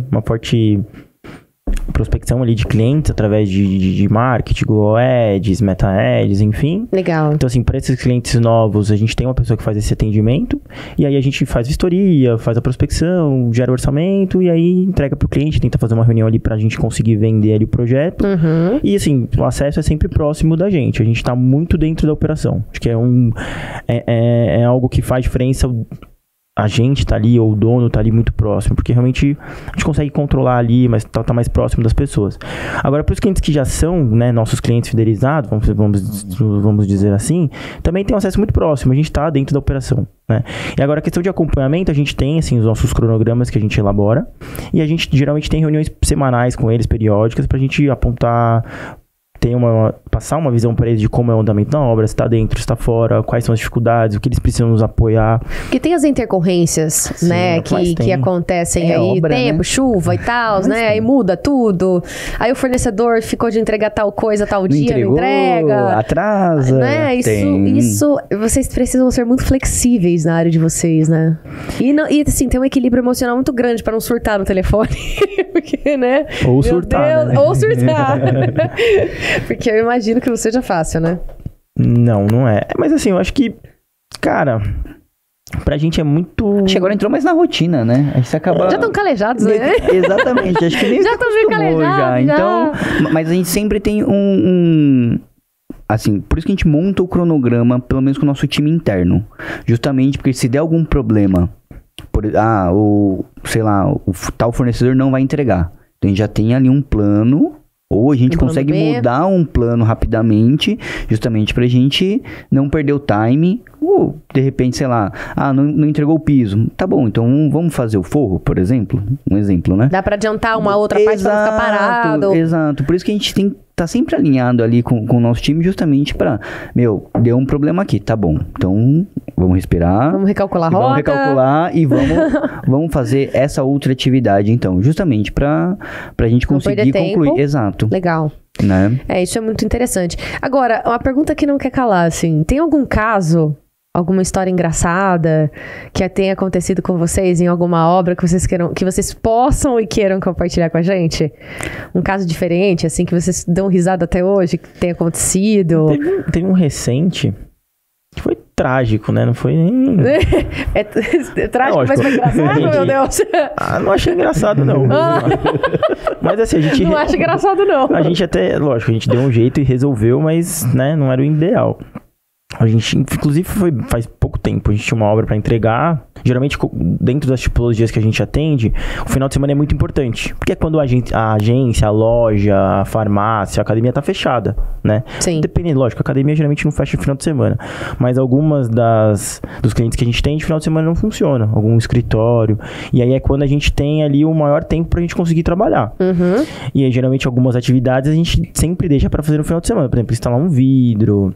prospecção ali de clientes através de marketing, Google Ads, Meta Ads, enfim. Legal. Então, assim, para esses clientes novos, a gente tem uma pessoa que faz esse atendimento, e aí a gente faz vistoria, faz a prospecção, gera o orçamento, e aí entrega pro cliente, tenta fazer uma reunião ali pra gente conseguir vender ali o projeto. Uhum. E, assim, o acesso é sempre próximo da gente. A gente tá muito dentro da operação. Acho que é algo que faz diferença. A gente tá ali, ou o dono tá ali muito próximo, porque realmente a gente consegue controlar ali, mas tá mais próximo das pessoas. Agora, para os clientes que já são, né, nossos clientes fidelizados, vamos dizer assim, também tem um acesso muito próximo, a gente tá dentro da operação, né? E agora, a questão de acompanhamento, a gente tem, assim, os nossos cronogramas que a gente elabora, e a gente geralmente tem reuniões semanais com eles, periódicas, pra gente apontar... passar uma visão para eles de como é o andamento da obra, se está dentro, se está fora, quais são as dificuldades, o que eles precisam nos apoiar. Porque tem as intercorrências, Sim, né, que acontecem aí, obra, tempo, né? chuva e tal, né, aí muda tudo, aí o fornecedor ficou de entregar tal coisa tal dia, entregou, não entrega, atrasa. né, isso, vocês precisam ser muito flexíveis na área de vocês, né, e assim, tem um equilíbrio emocional muito grande para não surtar no telefone, porque, né, Ou meu surtar, Deus, né? ou surtar, porque eu imagino que não seja fácil, né? Não é. Mas assim, eu acho que, cara, pra gente é muito... Acho que agora entrou mais na rotina, né? A gente acaba... Já estão calejados, né? Exatamente, acho que nem Já se estão meio acostumou calejados, Então, mas a gente sempre tem assim, por isso que a gente monta o cronograma, pelo menos com o nosso time interno. Justamente porque se der algum problema, o tal fornecedor não vai entregar. Então a gente já tem ali um plano, ou a gente consegue mudar um plano rapidamente, justamente pra gente não perder o time. Ou, de repente, sei lá, não entregou o piso. Tá bom, então vamos fazer o forro, por exemplo. Um exemplo, né? Dá pra adiantar uma outra parte pra não ficar parado. Exato, por isso que a gente tem tá sempre alinhado ali com o nosso time, justamente pra, deu um problema aqui, tá bom, então vamos respirar. Vamos recalcular a rota. Vamos recalcular e vamos fazer essa outra atividade, então, justamente pra gente conseguir concluir. Tempo. Exato. Legal. Né? Isso é muito interessante. Agora, uma pergunta que não quer calar, assim, tem algum caso, alguma história engraçada que tenha acontecido com vocês em alguma obra que vocês possam e queiram compartilhar com a gente? Um caso diferente, assim, que vocês dão risada até hoje, que tenha acontecido? Teve um recente que foi trágico, né? Não foi nem... É trágico, mas foi engraçado, meu Deus. Não achei engraçado, não. Mas assim, a gente... Não acho engraçado, não. A gente até, lógico, a gente deu um jeito e resolveu, mas, né, não era o ideal. A gente, inclusive, faz pouco tempo, a gente tinha uma obra para entregar. Geralmente, dentro das tipologias que a gente atende, o final de semana é muito importante. Porque é quando a agência, a loja, a farmácia, a academia tá fechada, né? Sim. Dependendo, lógico, a academia geralmente não fecha no final de semana. Mas algumas dos clientes que a gente tem, de final de semana não funciona. Algum escritório. E aí é quando a gente tem ali o maior tempo pra gente conseguir trabalhar. Uhum. E aí, geralmente, algumas atividades a gente sempre deixa para fazer no final de semana. Por exemplo, instalar um vidro,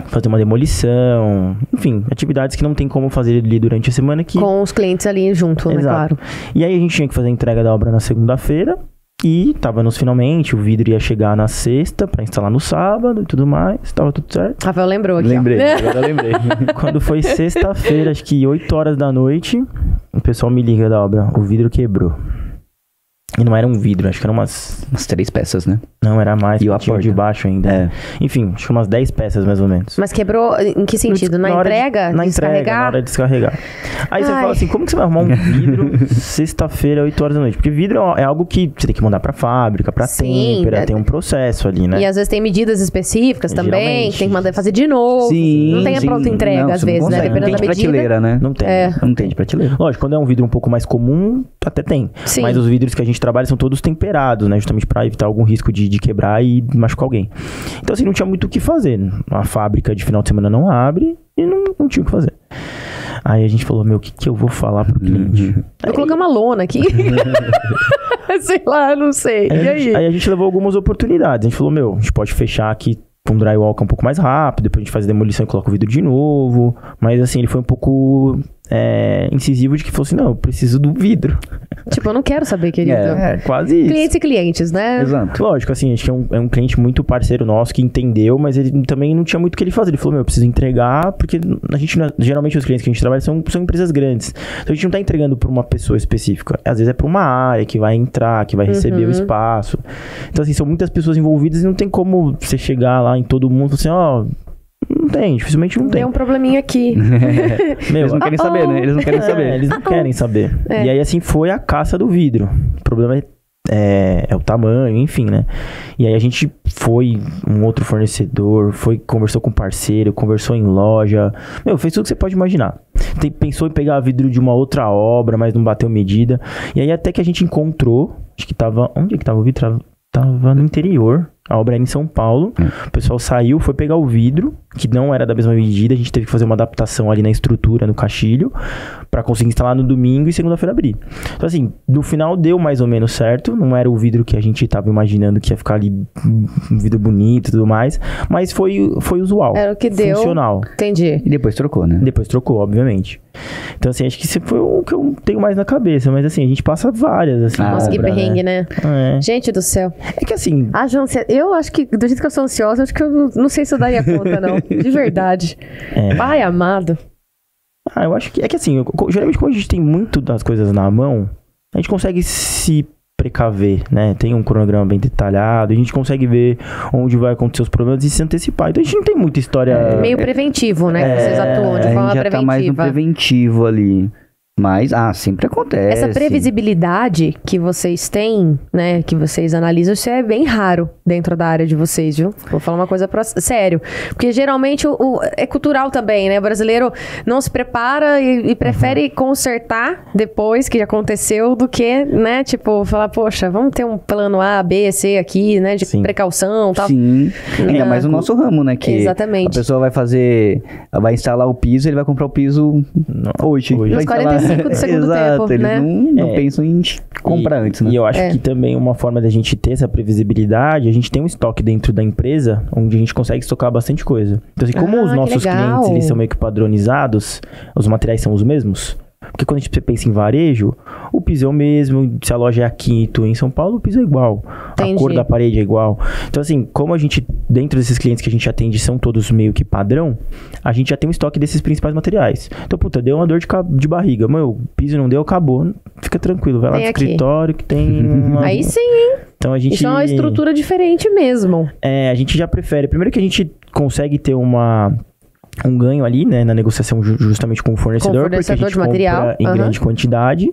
fazer uma demolição, enfim, atividades que não tem como fazer ali durante a semana. Com os clientes ali junto, né, claro. E aí a gente tinha que fazer a entrega da obra na segunda-feira e tava nos finalmente, o vidro ia chegar na sexta pra instalar no sábado e tudo mais, tava tudo certo. Rafael lembrou aqui, Agora eu lembrei. Quando foi sexta-feira, acho que 8 horas da noite, o pessoal me liga da obra, o vidro quebrou. E não era um vidro, acho que eram umas 3 peças, né? Não, era mais, e tinha de baixo ainda. Enfim, acho que umas 10 peças mais ou menos. Mas quebrou em que sentido? Na entrega? Na entrega, na hora de descarregar. Aí você fala assim, como que você vai arrumar um vidro sexta-feira, 8 horas da noite? Porque vidro é algo que você tem que mandar pra fábrica, pra têmpera, tem um processo ali, né? E às vezes tem medidas específicas também, que tem que mandar fazer de novo. Sim, não tem a pronta entrega, às vezes, né? Dependendo da medida. Não tem de prateleira, né? Não tem. Não tem de prateleira. Lógico, quando é um vidro um pouco mais comum, até tem. Sim. Mas os vidros que a gente trabalha são todos temperados, né? Justamente para evitar algum risco de quebrar e machucar alguém. Então, assim, não tinha muito o que fazer. A fábrica de final de semana não abre e não tinha o que fazer. Aí a gente falou, o que eu vou falar pro cliente? Vou colocar uma lona aqui. Sei lá, não sei. E aí? Aí a gente levou algumas oportunidades. A gente falou, a gente pode fechar aqui com drywall que é um pouco mais rápido, depois a gente faz a demolição e coloca o vidro de novo. Mas assim, ele foi um pouco incisivo de que falou assim, não, eu preciso do vidro. Tipo, eu não quero saber, querido. Quase isso. Clientes e clientes, né? Exato. Lógico, assim, acho que é um cliente muito parceiro nosso que entendeu, mas ele também não tinha muito o que ele fazer. Ele falou, eu preciso entregar, porque a gente, geralmente os clientes que a gente trabalha são empresas grandes. Então a gente não tá entregando pra uma pessoa específica. Às vezes é pra uma área que vai entrar, que vai receber o espaço. Então assim, são muitas pessoas envolvidas e não tem como você chegar lá em todo mundo e falar assim, não tem, dificilmente não tem. Tem um probleminha aqui. Eles não querem saber, né? Eles não querem saber. Eles não querem saber. E aí, assim, foi a caça do vidro. O problema é o tamanho, enfim, né? E aí a gente foi um outro fornecedor, conversou com parceiro, conversou em loja. Fez tudo que você pode imaginar. Pensou em pegar vidro de uma outra obra, mas não bateu medida. E aí até que a gente encontrou, acho que tava... Onde é que tava o vidro? Tava no interior. A obra era em São Paulo. O pessoal saiu, foi pegar o vidro, que não era da mesma medida. A gente teve que fazer uma adaptação ali na estrutura, no caixilho, pra conseguir instalar no domingo e segunda-feira abrir. Então, assim, no final deu mais ou menos certo. Não era o vidro que a gente tava imaginando que ia ficar ali, um vidro bonito e tudo mais. Mas foi usual. Era o que deu. Funcional. Entendi. E depois trocou, né? Depois trocou, obviamente. Então, assim, acho que isso foi o que eu tenho mais na cabeça. Mas, assim, a gente passa várias, assim. Nossa, que perrengue, né? Gente do céu. É que, assim... Eu acho que, do jeito que eu sou ansiosa, acho que eu não sei se eu daria conta, não. De verdade. Pai amado. Eu acho que... É que, assim, geralmente quando a gente tem muito das coisas na mão, a gente consegue se precaver, né? Tem um cronograma bem detalhado, a gente consegue ver onde vai acontecer os problemas e se antecipar. Então a gente não tem muita história... Meio preventivo, né? Vocês atuam de forma já preventiva. Tá mais no preventivo ali. Mas, sempre acontece. Essa previsibilidade que vocês têm, né, que vocês analisam, isso é bem raro dentro da área de vocês, viu? Vou falar uma coisa sério. Porque geralmente é cultural também, né? O brasileiro não se prepara e prefere consertar depois que aconteceu do que, né, tipo, falar, poxa, vamos ter um plano A, B, C aqui, né, de precaução e tal. Sim, ainda mais no nosso ramo, né, que exatamente. A pessoa vai instalar o piso, ele vai comprar o piso hoje. Nos 45 do segundo Exato, tempo, eles né? não pensam em comprar antes, né? E eu acho que também uma forma da gente ter essa previsibilidade, a gente tem um estoque dentro da empresa, onde a gente consegue estocar bastante coisa. Então, assim, como os nossos clientes, eles são meio que padronizados, os materiais são os mesmos. Porque quando a gente pensa em varejo, o piso é o mesmo. Se a loja é aqui em São Paulo, o piso é igual. Entendi. A cor da parede é igual. Então, assim, como a gente, dentro desses clientes que a gente atende, são todos meio que padrão, a gente já tem um estoque desses principais materiais. Então, deu uma dor de barriga. O piso não deu, acabou. Fica tranquilo, vai lá no escritório que tem... Aí sim, hein? Então, a gente... Isso é uma estrutura diferente mesmo. A gente já prefere... Primeiro que a gente consegue ter um ganho ali, né, na negociação justamente com o fornecedor, porque a gente de material compra em grande quantidade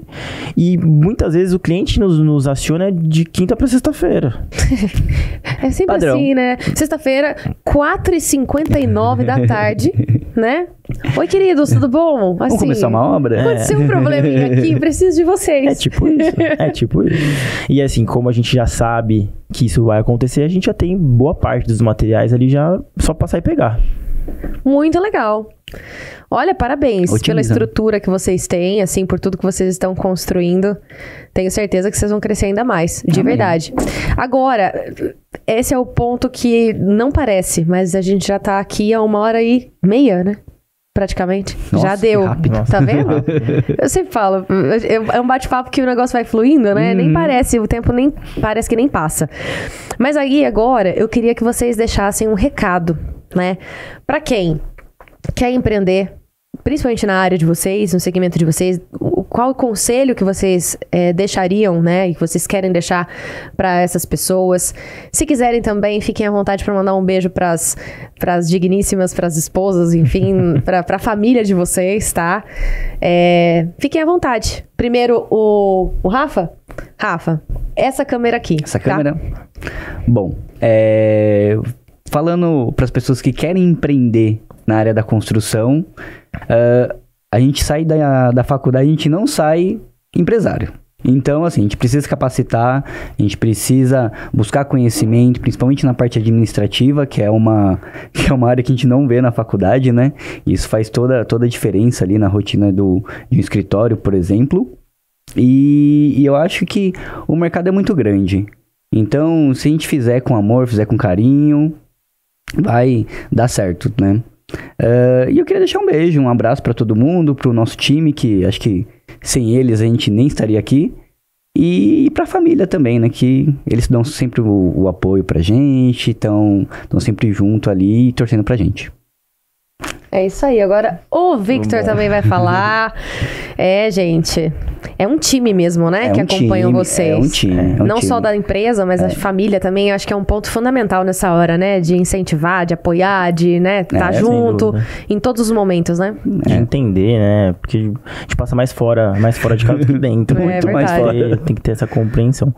e muitas vezes o cliente nos aciona de quinta para sexta-feira. É sempre padrão. Assim, né? Sexta-feira, 4h59 da tarde, né? Oi, queridos, tudo bom? Assim, vamos começar uma obra? Aconteceu um probleminha aqui, preciso de vocês. É tipo isso. E assim, como a gente já sabe que isso vai acontecer, a gente já tem boa parte dos materiais ali já só passar e pegar. Muito legal. Olha, parabéns pela Otimizando. estrutura que vocês têm, assim, por tudo que vocês estão construindo. Tenho certeza que vocês vão crescer ainda mais, de verdade. Agora, esse é o ponto que não parece, mas a gente já tá aqui há 1h30, né? Praticamente. Nossa, já deu. que rápido. Tá vendo? Eu sempre falo, é um bate-papo que o negócio vai fluindo, né? Nem parece, o tempo nem parece que nem passa. Mas aí, agora, eu queria que vocês deixassem um recado, né? Pra quem quer empreender, principalmente na área de vocês, no segmento de vocês, qual o conselho que vocês deixariam, né? E que vocês querem deixar para essas pessoas. Se quiserem também, fiquem à vontade para mandar um beijo pras digníssimas, pras esposas, enfim, pra família de vocês, tá? Fiquem à vontade. Primeiro, o Rafa. Rafa, essa câmera aqui. Essa câmera? Bom, falando para as pessoas que querem empreender na área da construção, a gente sai da faculdade, a gente não sai empresário. Então, assim, a gente precisa se capacitar, a gente precisa buscar conhecimento, principalmente na parte administrativa, que é uma área que a gente não vê na faculdade, né? Isso faz toda a diferença ali na rotina de um escritório, por exemplo. E eu acho que o mercado é muito grande. Então, se a gente fizer com amor, fizer com carinho, vai dar certo, né? E eu queria deixar um beijo, um abraço para todo mundo, pro nosso time, que acho que sem eles a gente nem estaria aqui. E pra família também, né? Que eles dão sempre o apoio pra gente, estão sempre junto ali, torcendo pra gente. É isso aí. Agora o Victor também vai falar. Gente, é um time mesmo, né? Que acompanham vocês. É um time. Não só da empresa, mas a família também. Eu acho que é um ponto fundamental nessa hora, né? De incentivar, de apoiar, de, né, estar junto em todos os momentos, né? De entender, né? Porque a gente passa mais fora de casa do que dentro. Muito mais fora. Tem que ter essa compreensão.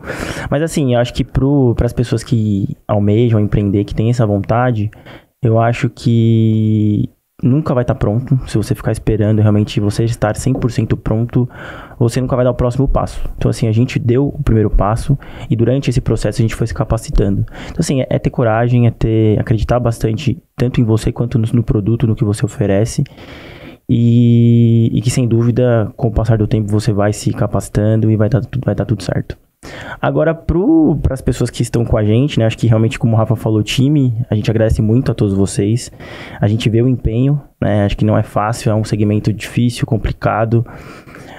Mas assim, eu acho que para as pessoas que almejam empreender, que têm essa vontade, eu acho que nunca vai estar pronto. Se você ficar esperando realmente você estar 100% pronto, você nunca vai dar o próximo passo. Então, assim, a gente deu o primeiro passo e durante esse processo a gente foi se capacitando. Então, assim, é ter coragem, acreditar bastante tanto em você quanto no produto, no que você oferece. E que, sem dúvida, com o passar do tempo, você vai se capacitando e vai dar tudo certo. Agora, para as pessoas que estão com a gente, né? Acho que realmente, como o Rafa falou, time, a gente agradece muito a todos vocês. A gente vê o empenho, né? Acho que não é fácil, é um segmento difícil, complicado.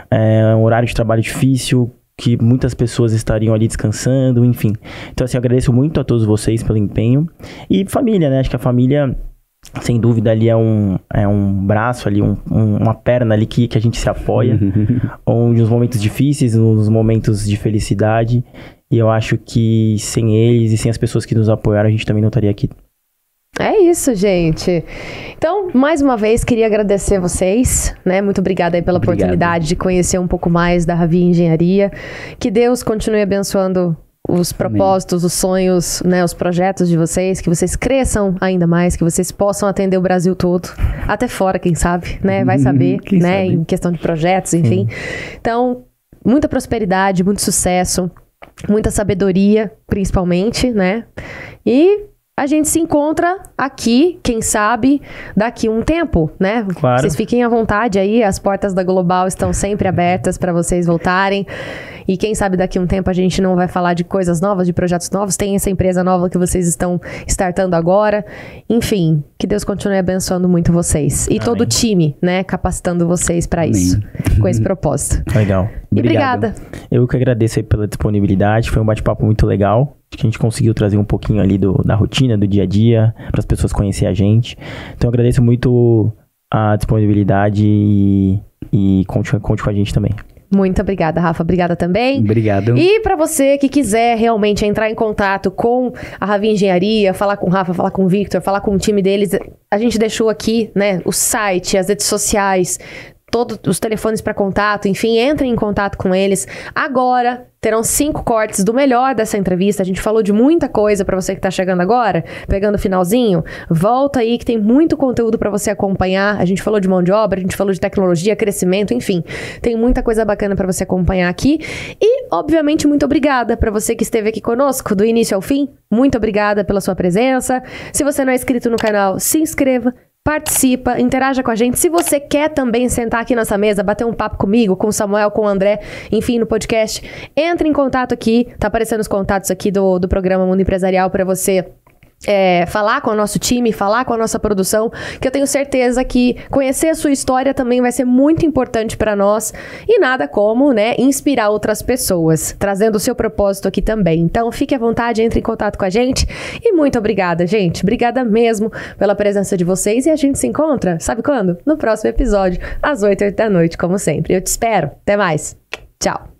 É um horário de trabalho difícil, que muitas pessoas estariam ali descansando, enfim. Então, assim, eu agradeço muito a todos vocês pelo empenho. E família, né? Acho que a família, sem dúvida, ali é um braço ali, uma perna ali que a gente se apoia, onde nos momentos difíceis, nos momentos de felicidade, e eu acho que sem eles e sem as pessoas que nos apoiaram, a gente também não estaria aqui. É isso, gente. Então, mais uma vez, queria agradecer vocês, né? Muito obrigada aí pela oportunidade de conhecer um pouco mais da Ravi Engenharia. Que Deus continue abençoando os propósitos, os sonhos, né, os projetos de vocês, que vocês cresçam ainda mais, que vocês possam atender o Brasil todo, até fora, quem sabe, né, vai saber, né, em questão de projetos, enfim. Então, muita prosperidade, muito sucesso, muita sabedoria, principalmente, né, e a gente se encontra aqui, quem sabe, daqui um tempo, né? Claro. Vocês fiquem à vontade aí, as portas da Global estão sempre abertas para vocês voltarem. E quem sabe daqui um tempo a gente não vai falar de coisas novas, de projetos novos. Tem essa empresa nova que vocês estão startando agora. Enfim, que Deus continue abençoando muito vocês. E todo o time, né? Capacitando vocês para isso, com esse propósito. Legal. E obrigada. Eu que agradeço aí pela disponibilidade. Foi um bate-papo muito legal. Acho que a gente conseguiu trazer um pouquinho ali da rotina, do dia a dia, para as pessoas conhecerem a gente. Então, eu agradeço muito a disponibilidade e conte com a gente também. Muito obrigada, Rafa. Obrigada também. Obrigado. E para você que quiser realmente entrar em contato com a Ravi Engenharia, falar com o Rafa, falar com o Victor, falar com o time deles, a gente deixou aqui, né, o site, as redes sociais, todos os telefones para contato, enfim, entrem em contato com eles. Agora terão 5 cortes do melhor dessa entrevista. A gente falou de muita coisa para você que tá chegando agora, pegando o finalzinho. Volta aí que tem muito conteúdo para você acompanhar. A gente falou de mão de obra, a gente falou de tecnologia, crescimento, enfim. Tem muita coisa bacana para você acompanhar aqui. E, obviamente, muito obrigada para você que esteve aqui conosco do início ao fim. Muito obrigada pela sua presença. Se você não é inscrito no canal, se inscreva. Participa, interaja com a gente. Se você quer também sentar aqui nessa mesa, bater um papo comigo, com o Samuel, com o André, enfim, no podcast, entre em contato aqui. Tá aparecendo os contatos aqui do programa Mundo Empresarial para você falar com o nosso time, falar com a nossa produção, que eu tenho certeza que conhecer a sua história também vai ser muito importante para nós e nada como, né, inspirar outras pessoas, trazendo o seu propósito aqui também. Então, fique à vontade, entre em contato com a gente e muito obrigada, gente. Obrigada mesmo pela presença de vocês e a gente se encontra, sabe quando? No próximo episódio, às 8h da noite, como sempre. Eu te espero. Até mais. Tchau.